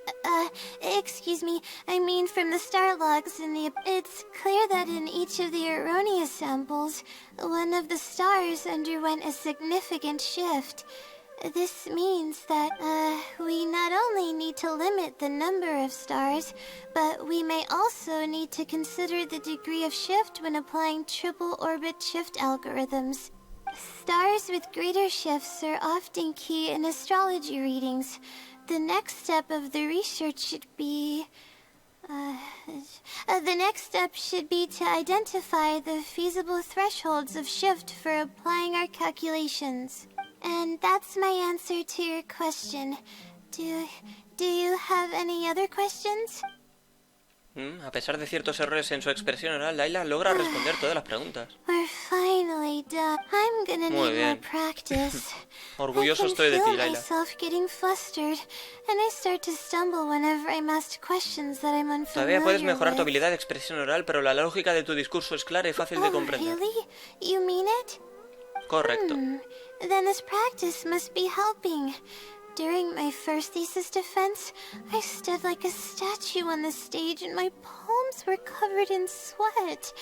Excuse me, I mean from the star logs in the... It's clear that in each of the erroneous samples, one of the stars underwent a significant shift. This means that, we not only need to limit the number of stars, but we may also need to consider the degree of shift when applying triple orbit shift algorithms. Stars with greater shifts are often key in astrology readings. The next step of the research should be... the next step should be to identify the feasible thresholds of shift for applying our calculations. And that's my answer to your question. Do you have any other questions? A pesar de ciertos errores en su expresión oral, Laila logra responder todas las preguntas. We're finally done. I'm gonna Muy need bien. more practice. Orgulloso I estoy de can ti, feel Laila. myself getting flustered, and I start to stumble whenever I'm asked questions that I'm unfamiliar Todavía puedes mejorar tu with. habilidad de expresión oral, pero la lógica de tu discurso es clara y fácil de Oh, comprender. really? You mean it? Correcto. Then this practice must be helping. During my first thesis defense, I stood like a statue on the stage and my palms were covered in sweat.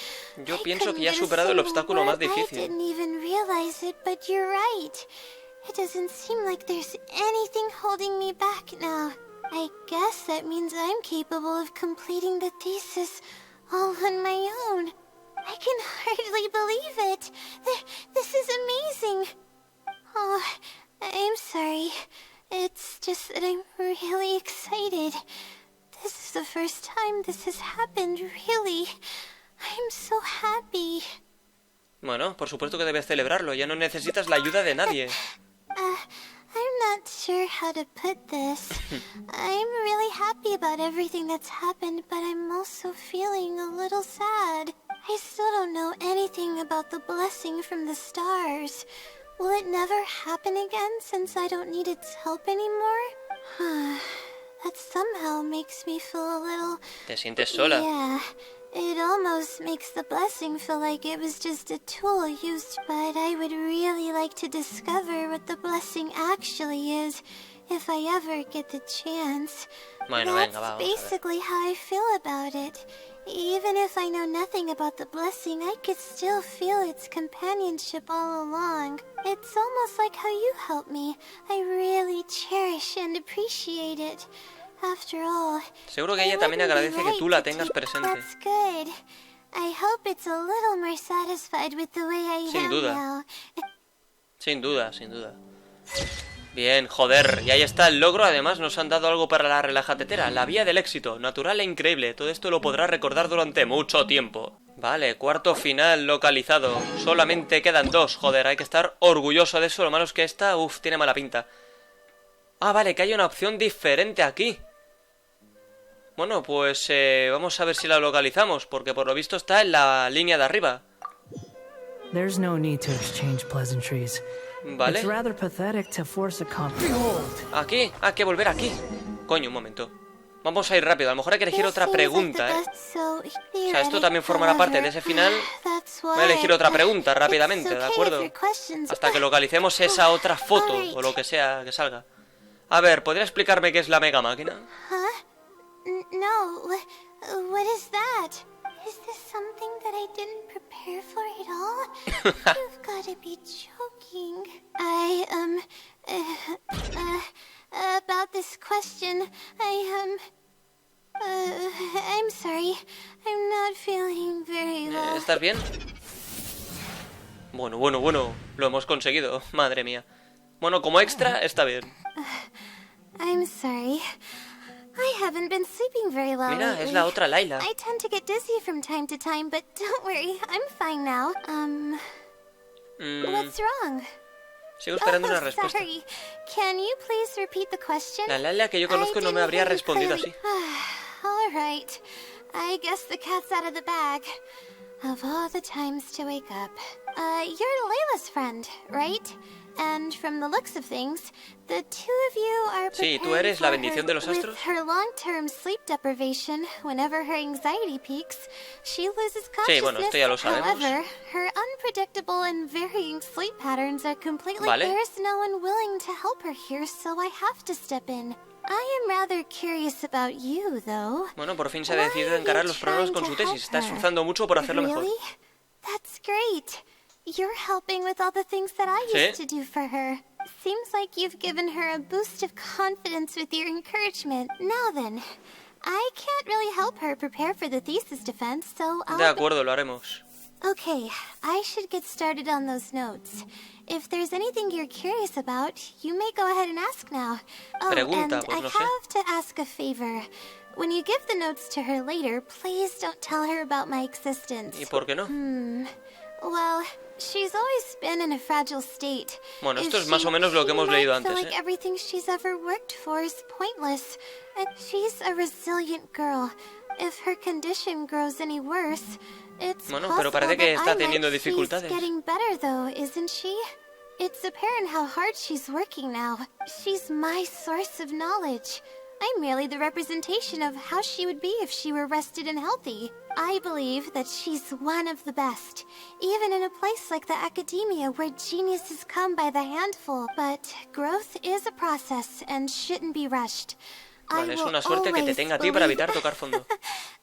Yo I pienso que couldn't ya he get a superado el single obstáculo más word. I difícil. didn't even realize it, but you're right. It doesn't seem like there's anything holding me back now. I guess that means I'm capable of completing the thesis all on my own. I can hardly believe it. This is amazing. Oh, I'm sorry. It's just that I'm really excited. This is the first time this has happened, really. I'm so happy. Bueno, por supuesto que debes celebrarlo. Ya no necesitas la ayuda de nadie. I'm not sure how to put this. I'm really happy about everything that's happened, but I'm also feeling a little sad. I still don't know anything about the blessing from the stars. Will it never happen again since I don't need its help anymore? That somehow makes me feel a little... Te sientes sola. Yeah, it almost makes the blessing feel like it was just a tool used, but I would really like to discover what the blessing actually is, if I ever get the chance. Bueno, That's venga, vamos a ver. basically how I feel about it. Even if I know nothing about the blessing, I could still feel its companionship all along. It's almost like how you helped me. I really cherish and appreciate it. After all, Seguro que ella it también wouldn't be agradece que right tú la to tengas keep- presente. That's good. I hope it's a little more satisfied with the way I Sin am duda. now. Sin duda, sin duda. Bien, joder, y ahí está el logro. Además nos han dado algo para la relajatetera. La vía del éxito, natural e increíble. Todo esto lo podrás recordar durante mucho tiempo. Vale, cuarto final localizado. Solamente quedan 2, joder, hay que estar orgulloso de eso. Lo malo es que esta, tiene mala pinta. Ah, vale, que hay una opción diferente aquí. Bueno, pues vamos a ver si la localizamos, porque por lo visto está en la línea de arriba. There's no need to exchange pleasantries. Vale. It's rather pathetic to force a Behold! Aquí, hay que volver aquí. Coño, un momento. Vamos a ir rápido, a lo mejor hay que elegir otra pregunta, ¿eh? O sea, esto también formará parte de ese final. Voy a elegir otra pregunta rápidamente, ¿de acuerdo? Hasta que localicemos esa otra foto, o lo que sea que salga. A ver, ¿podría explicarme qué es la mega máquina? No, what is that? Is this something that I didn't prepare for at all? You've got to be joking. About this question, I'm sorry. I'm not feeling very well. ¿Estás bien? Bueno, lo hemos conseguido, madre mía. Bueno, como extra, está bien. I'm sorry. I haven't been sleeping very well Mira, lately. es la otra Laila. I tend to get dizzy from time to time, but don't worry, I'm fine now. What's wrong? Sigo esperando una respuesta. Sorry. Can you please repeat the question? La Laila que yo conozco no me habría respondido así. All right. I guess the cat's out of the bag. Of all the times to wake up. You're Layla's friend, right? And from the looks of things, the two of you are Sí, tú eres la bendición de los astros. with her long-term sleep deprivation. Whenever her anxiety peaks, she loses consciousness. Sí, bueno, esto ya lo sabemos. However, her unpredictable and varying sleep patterns are completely Vale. There's no one willing to help her here, so I have to step in. I am rather curious about you, though. Bueno, por fin se ha decidido encarar los problemas con su tesis. Está esforzando mucho por hacerlo mejor. Really? That's great. You're helping with all the things that I used to do for her. Seems like you've given her a boost of confidence with your encouragement. Now then, I can't really help her prepare for the thesis defense, so I'll... De acuerdo, lo haremos. Okay, I should get started on those notes. If there's anything you're curious about, you may go ahead and ask now. Oh, Pregunta, and pues I no sé. have to ask a favor. When you give the notes to her later, please don't tell her about my existence. ¿Y por qué no? Well, she's always been in a fragile state. Bueno, esto If es más o she- menos lo que she hemos might leído feel antes, like ¿eh? everything she's ever worked for is pointless. And she's a resilient girl. If her condition grows any worse, it's Bueno, possible pero parece que that está I teniendo might- dificultades. She's getting better though, isn't she? It's apparent how hard she's working now. She's my source of knowledge. I'm merely the representation of how she would be if she were rested and healthy. I believe that she's one of the best, even in a place like the academia where geniuses come by the handful. But growth is a process and shouldn't be rushed. Vale, es una suerte que te tenga a ti para evitar tocar fondo.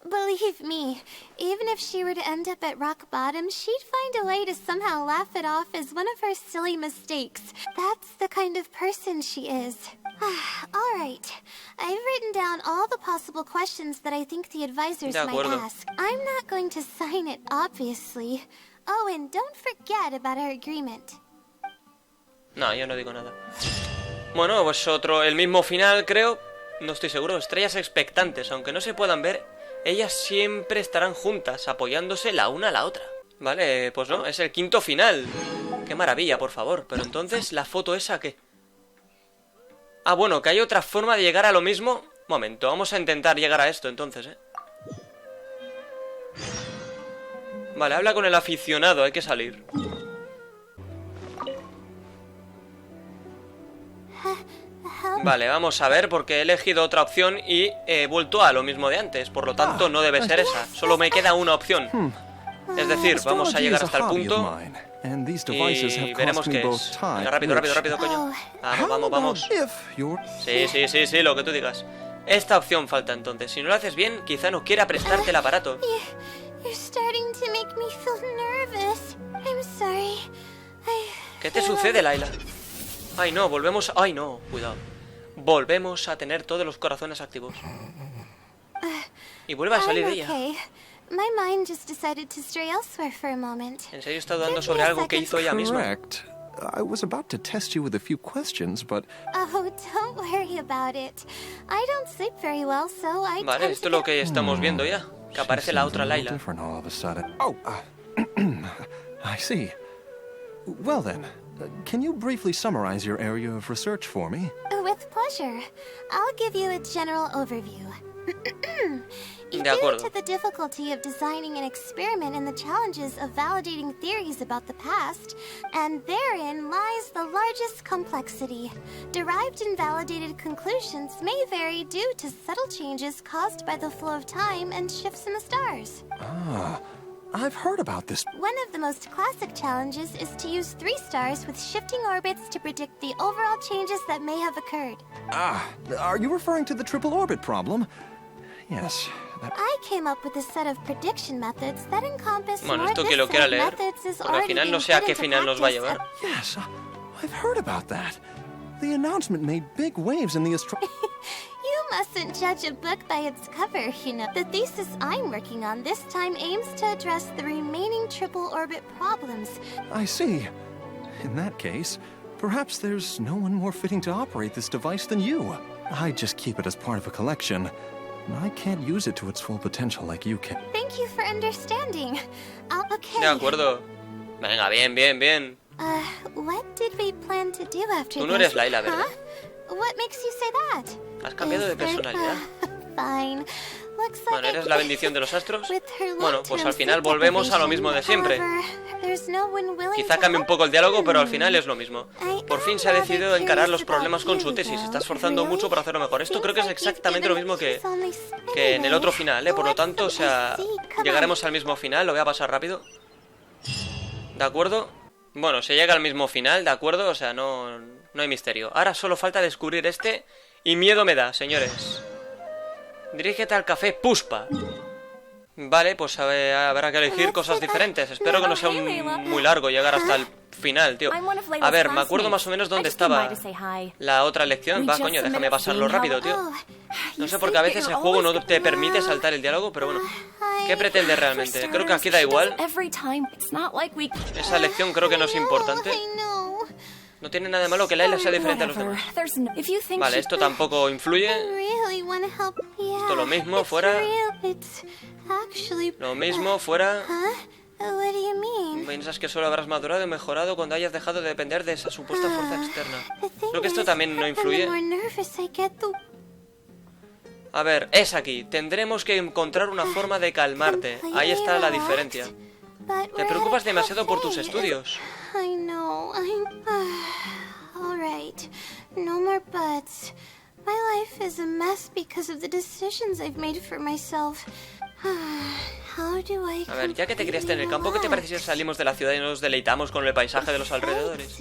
Believe me, even if she were to end up at rock bottom, she'd find a way to somehow laugh it off as one of her silly mistakes. That's the kind of person she is. All right, I've written down all the possible questions that I think the advisors De might acuerdo. ask. I'm not going to sign it, obviously. Oh, and don't forget about our agreement. No, yo no digo nada. Bueno, pues el mismo final, creo. No estoy seguro. Estrellas expectantes. Aunque no se puedan ver, ellas siempre estarán juntas, apoyándose la una a la otra. Vale, pues no, es el quinto final. Qué maravilla, por favor. Pero entonces, ¿la foto esa qué? Ah, bueno, que hay otra forma de llegar a lo mismo. Momento, vamos a intentar llegar a esto entonces, ¿eh? Vale, habla con el aficionado, hay que salir. Vale, vamos a ver, porque he elegido otra opción y he vuelto a lo mismo de antes. Por lo tanto, no debe ser esa. Solo me queda una opción. Es decir, vamos a llegar hasta el punto y veremos qué es. Venga, rápido, rápido, rápido, coño. Vamos, vamos, vamos. Sí, lo que tú digas. Esta opción falta entonces. Si no lo haces bien, quizá no quiera prestarte el aparato. You're starting to make me feel nervous. I'm sorry. ¿Qué te sucede, Laila? Ay, no, volvemos... Ay, no, cuidado. Volvemos a tener todos los corazones activos. Y vuelve a salir ella. Okay. My mind just decided to stray elsewhere for a moment. ¿En serio está dudando sobre algo que hizo ella misma? Correct. I was about to test you with a few questions, but... Oh, don't worry about it. I don't sleep very well, so I Vale, tend esto to es lo get- que estamos viendo ya. Que aparece la otra Laila. Different all of a sudden. Oh, I see. Well then, can you briefly summarize your area of research for me? With pleasure. I'll give you a general overview. De Due acuerdo. to the difficulty of designing an experiment and the challenges of validating theories about the past, and therein lies the largest complexity. Derived and validated conclusions may vary due to subtle changes caused by the flow of time and shifts in the stars. I've heard about this. One of the most classic challenges is to use 3 stars with shifting orbits to predict the overall changes that may have occurred. Are you referring to the triple orbit problem? Yes. I came up with a set of prediction methods that encompass Bueno, more esto this que lo set quiera of leer, methods is porque al already final no being sé a put qué into final nos va a practice llevar. Yes, I've heard about that. The announcement made big waves in the You mustn't judge a book by its cover, you know. The thesis I'm working on this time aims to address the remaining triple orbit problems. I see. In that case, perhaps there's no one more fitting to operate this device than you. I just keep it as part of a collection. I can't use it to its full potential like you can. Thank you for understanding. Okay. De acuerdo. Venga, bien, bien, bien. What did we plan to do after Tú no this? eres Laila, ¿verdad? What makes you say that? Has cambiado de Is it, personalidad. Fine. Bueno, ¿eres la bendición de los astros? Bueno, pues al final volvemos a lo mismo de siempre. Quizá cambie un poco el diálogo, pero al final es lo mismo. Por fin se ha decidido encarar los problemas con su tesis. Se está esforzando mucho por hacerlo mejor. Esto creo que es exactamente lo mismo que en el otro final, ¿eh? Por lo tanto, o sea, llegaremos al mismo final. Lo voy a pasar rápido. ¿De acuerdo? Bueno, se llega al mismo final, ¿de acuerdo? O sea, no hay misterio. Ahora solo falta descubrir este y miedo me da, señores. Dirígete al café Puspa. Vale, pues habrá que elegir cosas diferentes. Espero que no sea muy largo llegar hasta el final, tío. A ver, me acuerdo más o menos dónde estaba la otra lección. Va, coño, déjame pasarlo rápido, tío. No sé por qué a veces el juego no te permite saltar el diálogo, pero bueno. ¿Qué pretende realmente? Creo que aquí da igual. Esa lección creo que no es importante. No tiene nada de malo que Laila sea diferente a los demás. Vale, esto tampoco influye. Esto lo mismo, fuera. Lo mismo, fuera. Piensas que solo habrás madurado y mejorado cuando hayas dejado de depender de esa supuesta fuerza externa. Creo que esto también no influye. A ver, es aquí. Tendremos que encontrar una forma de calmarte. Ahí está la diferencia. Te preocupas demasiado por tus estudios. Alright, no more buts. My life is a mess because of the decisions I've made for myself. How do I... A ver, ya que te criaste en el campo, ¿qué te parece si salimos de la ciudad y nos deleitamos con el paisaje de los alrededores?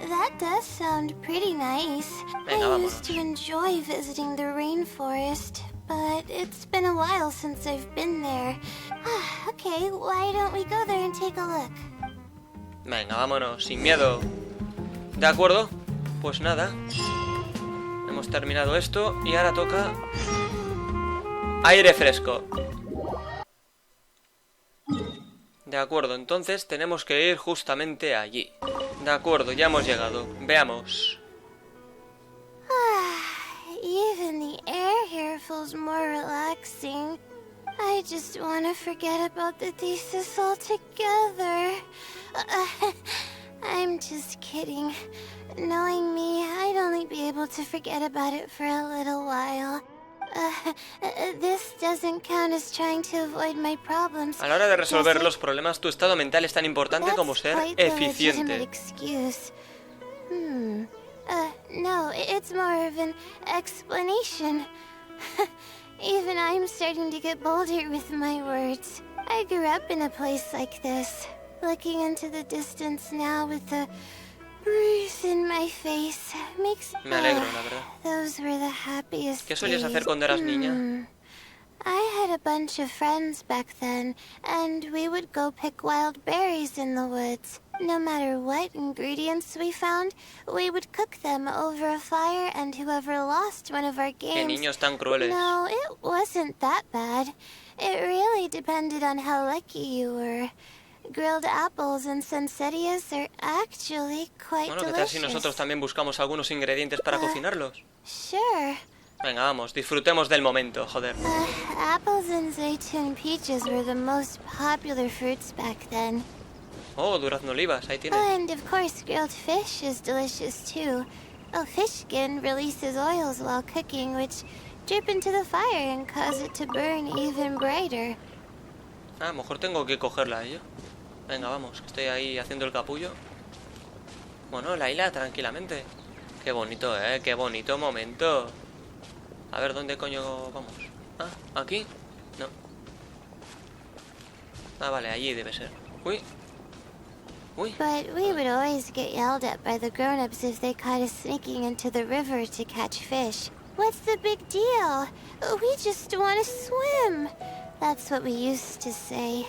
That does sound pretty nice. Venga, I vámonos. used to enjoy visiting the rainforest, but it's been a while since I've been there. Okay, why don't we go there and take a look? Venga, vámonos, sin miedo. ¿De acuerdo? Pues nada. Hemos terminado esto y ahora toca... aire fresco. De acuerdo, entonces tenemos que ir justamente allí. De acuerdo, ya hemos llegado. Veamos. Even the air here feels more relaxing. I just want to forget about the thesis altogether. I'm just kidding. Knowing me, I'd only be able to forget about it for a little while. This doesn't count as trying to avoid my problems. A la hora de resolver los problemas, tu estado mental es tan importante como ser eficiente. No, it's more of an explanation. Even I'm starting to get bolder with my words. I grew up in a place like this, looking into the distance now with the breeze in my face. Makes Me alegro, la verdad. Those were the happiest ¿Qué solías days. hacer cuando eras niña? I had a bunch of friends back then, and we would go pick wild berries in the woods. No matter what ingredients we found, we would cook them over a fire, and whoever lost one of our games... Qué niños tan crueles. No, it wasn't that bad. It really depended on how lucky you were. Grilled apples and sunsettias are actually quite Bueno, ¿qué tal delicious. si nosotros también buscamos algunos ingredientes para cocinarlos? Sure. Venga, vamos, disfrutemos del momento, joder. Apples and zaytun peaches were the most popular fruits back then. Oh, durazno olivas, ahí tienes. Oh, and of course, grilled fish is delicious too. A fish skin releases oils while cooking, which drip into the fire and cause it to burn even brighter. Ah, a lo mejor tengo que cogerla yo. Venga, vamos, que estoy ahí haciendo el capullo. Bueno, Laila, tranquilamente. Qué bonito, qué bonito momento. A ver, ¿dónde coño vamos? Ah, ¿aquí? No. Ah, vale, allí debe ser. Uy. Uy. But we would always get yelled at by the grown-ups if they caught us sneaking into the river to catch fish. What's the big deal? We just want to swim. That's what we used to say.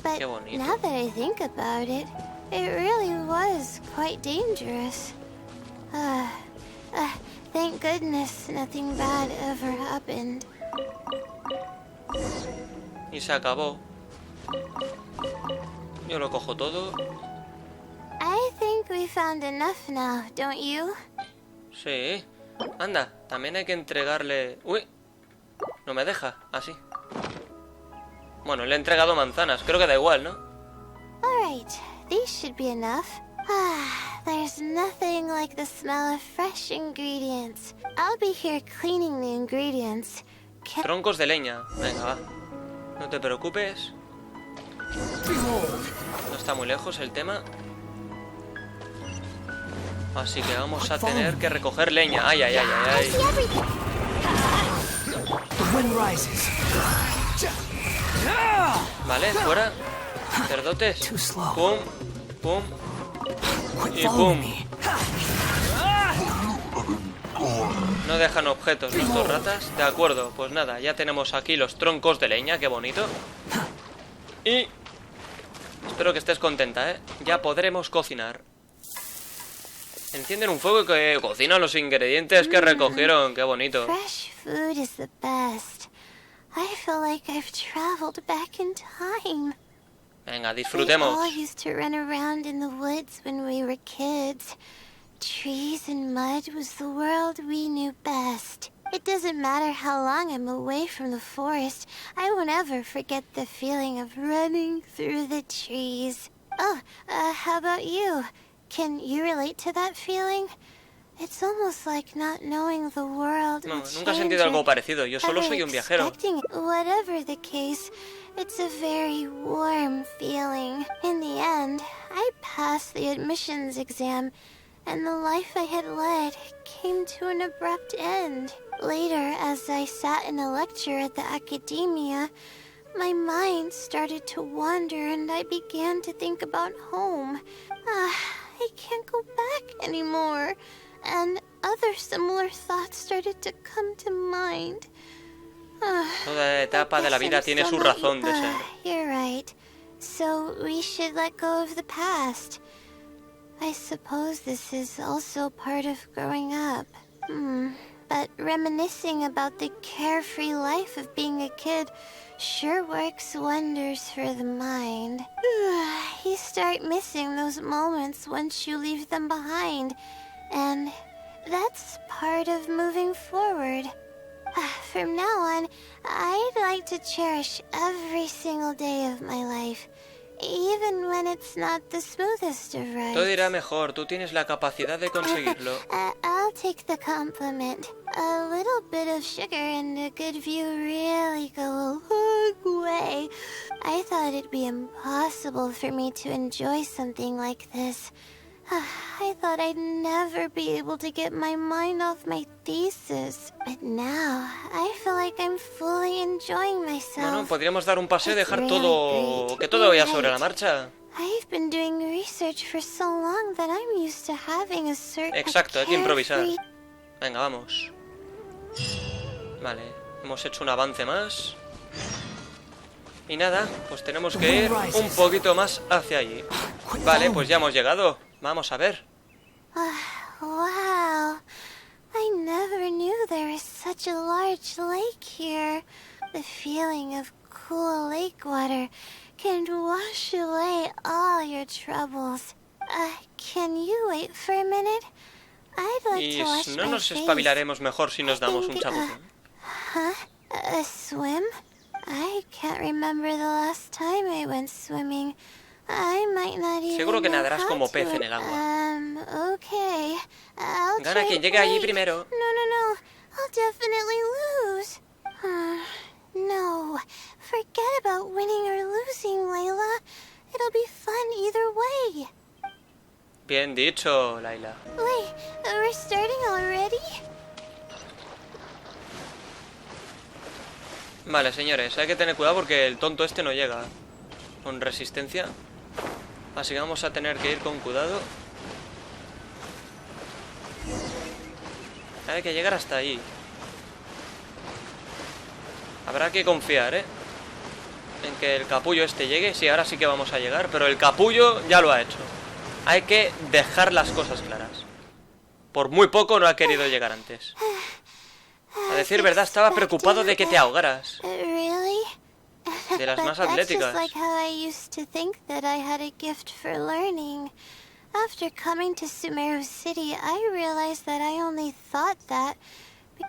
But Qué bonito. now that I think about it, it really was quite dangerous. Thank goodness nothing bad ever happened. Y se acabó. Yo lo cojo todo. I think we found enough now, don't you? Sí. Anda, también hay que entregarle... Uy. No me deja, así. Bueno, le he entregado manzanas. Creo que da igual, ¿no? Alright, these should be enough. There's nothing like the smell of fresh ingredients. I'll be here cleaning the ingredients. Troncos de leña. Venga, va. No te preocupes. No está muy lejos el tema. Así que vamos a tener que recoger leña. Ay, ay, ay, ay, ay. Vale, fuera. Cerdotes. Pum, pum. Y pum. No dejan objetos, ¿no? Estos ratas. De acuerdo, pues nada, ya tenemos aquí los troncos de leña, qué bonito. Y espero que estés contenta, ¿eh? Ya podremos cocinar. Encienden un fuego y que cocinan los ingredientes que recogieron, qué bonito. Fresh food is the best. I feel like I've traveled back in time. Venga, disfrutemos. We all used to run around in the woods when we were kids. Trees and mud was the world we knew best. It doesn't matter how long I'm away from the forest, I won't ever forget the feeling of running through the trees. Oh, how about you? Can you relate to that feeling? It's almost like not knowing the world. No, nunca he sentido algo parecido. Yo solo soy un viajero. Whatever the case, it's a very warm feeling. In the end, I passed the admissions exam, and the life I had led came to an abrupt end. Later, as I sat in a lecture at the academia, my mind started to wander and I began to think about home. I can't go back anymore. And other similar thoughts started to come to mind. Toda etapa de la vida tiene su razón de ser. You're right. So we should let go of the past. I suppose this is also part of growing up. But reminiscing about the carefree life of being a kid sure works wonders for the mind. You start missing those moments once you leave them behind. And that's part of moving forward. From now on, I'd like to cherish every single day of my life, even when it's not the smoothest of rides. Todo irá mejor, tú tienes la capacidad de conseguirlo. I'll take the compliment. A little bit of sugar and a good view really go a long way. I thought it'd be impossible for me to enjoy something like this. I thought I'd never be able to get my mind off my thesis. But now, I feel like I'm fully enjoying myself. Bueno, podríamos dar un paseo y dejar todo... que todo vaya sobre la marcha. I've been doing research for so long that I'm used to having a certain... Exacto, hay que improvisar. Venga, vamos. Vale, hemos hecho un avance más. Y nada, pues tenemos que ir un poquito más hacia allí. Vale, pues ya hemos llegado. Vamos a ver. Wow. I never knew there was such a large lake here. The feeling of cool lake water can wash away all your troubles. Can you wait for a minute? I'd like to wash no my nos face. espabilaremos mejor si nos damos un chapucón. A swim? I can't remember the last time I went swimming. I might not even Seguro que know nadarás how como to. pez en el agua. Okay. I'll Gana try quien llegue allí wait. primero. No. I'll definitely lose. No. Forget about winning or losing, Layla. It'll be fun either way. Bien dicho, Laila. Wait, we're starting already? Vale, señores, hay que tener cuidado porque el tonto este no llega con resistencia. Así que vamos a tener que ir con cuidado. Hay que llegar hasta ahí. Habrá que confiar, en que el capullo este llegue. Sí, ahora sí que vamos a llegar, pero el capullo ya lo ha hecho. Hay que dejar las cosas claras. Por muy poco no ha querido llegar antes. A decir verdad, estaba preocupado de que te ahogaras. De las más atléticas. After coming to Sumeru City, I realized that I only thought that.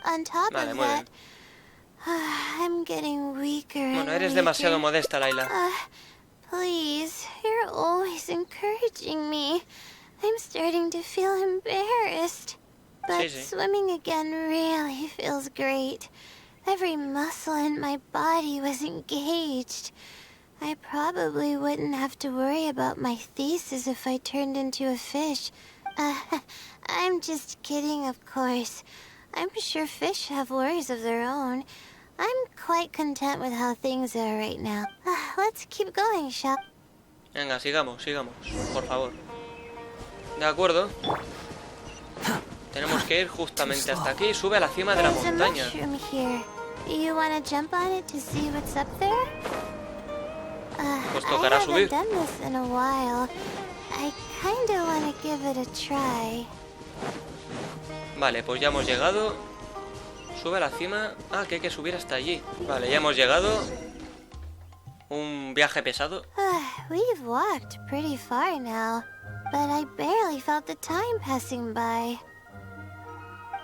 On top Vale, of muy that, bien. I'm getting weaker. Bueno, eres demasiado modesta, Laila. Please, you're always encouraging me. I'm starting to feel embarrassed. But swimming again really feels great. Every muscle in my body was engaged. I probably wouldn't have to worry about my thesis if I turned into a fish. I'm just kidding, of course. I'm sure fish have worries of their own. I'm quite content with how things are right now. Let's keep going, shall we? Venga, sigamos, por favor. De acuerdo. Tenemos que ir justamente hasta aquí. Sube a la cima de la montaña. Pues tocará subir. Vale, pues ya hemos llegado. Sube a la cima. Ah, que hay que subir hasta allí. Vale, ya hemos llegado. Un viaje pesado. We've walked pretty far now, but I barely felt the time passing by.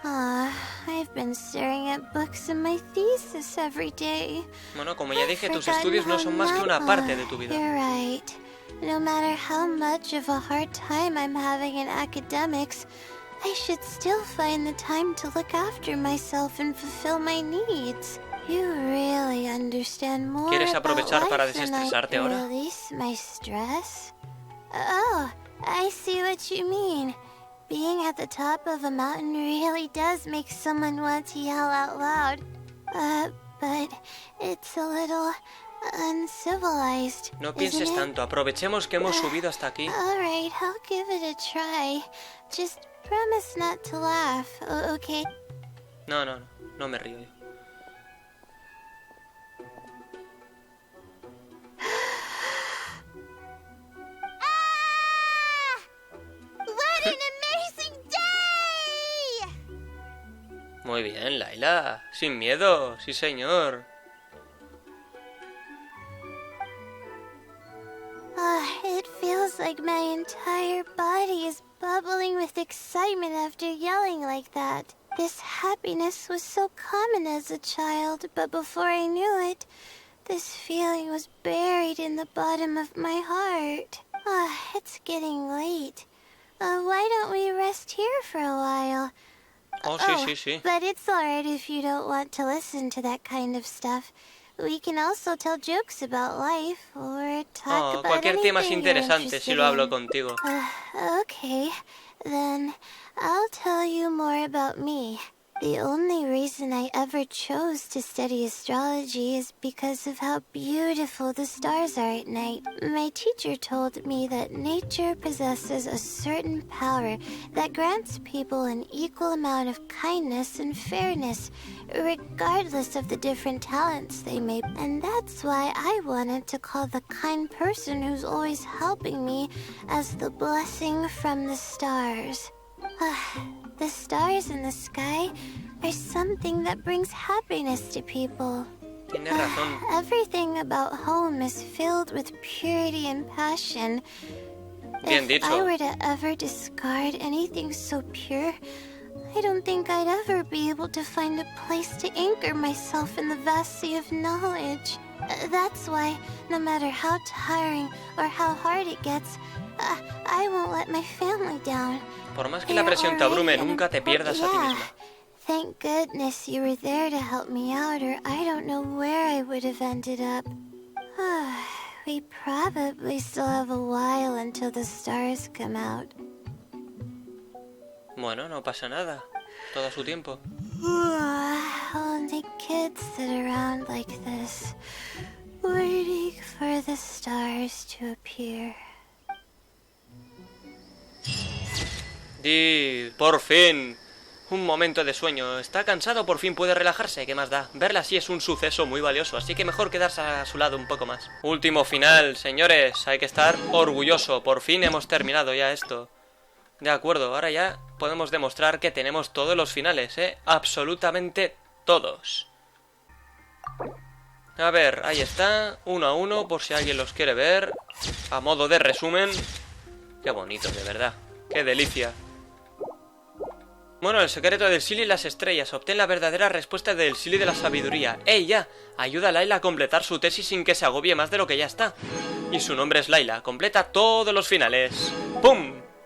I've been staring at books in my thesis every day. Bueno, como ya dije, tus estudios no son más que una parte de tu vida. You're right. No matter how much of a hard time I'm having in academics, I should still find the time to look after myself and fulfill my needs. You really understand more. ¿Quieres aprovechar para desestresarte ahora? Release my stress? Oh, I see what you mean. Being at the top of a mountain really does make someone want to yell out loud. But it's a little uncivilized. No pienses tanto. Aprovechemos que hemos subido hasta aquí. All right, I'll give it a try. Just promise not to laugh, okay? No me río yo. What an amazing day! Muy bien, Laila. Sin miedo, sí señor. It feels like my entire body is bubbling with excitement after yelling like that. This happiness was so common as a child, but before I knew it, this feeling was buried in the bottom of my heart. It's getting late. Why don't we rest here for a while? Oh, sí. But it's alright if you don't want to listen to that kind of stuff. We can also tell jokes about life or talk about cualquier tema es anything you're interesante si lo hablo contigo. Okay, then I'll tell you more about me. The only reason I ever chose to study astrology is because of how beautiful the stars are at night. My teacher told me that nature possesses a certain power that grants people an equal amount of kindness and fairness, regardless of the different talents they may. And that's why I wanted to call the kind person who's always helping me as the blessing from the stars. The stars in the sky are something that brings happiness to people. Tienes razón. Everything about home is filled with purity and passion. Bien dicho. If I were to ever discard anything so pure, I don't think I'd ever be able to find a place to anchor myself in the vast sea of knowledge. That's why, no matter how tiring or how hard it gets, I won't let my family down. Por más que la presión te abrume, nunca te pierdas a ti misma. Thank goodness you were there to help me out, or I don't know where I would have ended up. We probably still have a while until the stars come out. Bueno, no pasa nada. Todo a su tiempo. Only kids sit around like this, waiting for the stars to appear. Por fin. Un momento de sueño. Está cansado, por fin puede relajarse. ¿Qué más da? Verla así es un suceso muy valioso, así que mejor quedarse a su lado un poco más. Último final, señores. Hay que estar orgulloso. Por fin hemos terminado ya esto. De acuerdo, ahora ya podemos demostrar que tenemos todos los finales, ¿eh? Absolutamente todos. A ver, ahí está. 1 a 1, por si alguien los quiere ver. A modo de resumen. Qué bonito, de verdad. Qué delicia. Bueno, el secreto del Silly y las estrellas. Obtén la verdadera respuesta del Silly de la sabiduría. ¡Ey, ya! Ayuda a Laila a completar su tesis sin que se agobie más de lo que ya está. Y su nombre es Laila. Completa todos los finales. ¡Pum!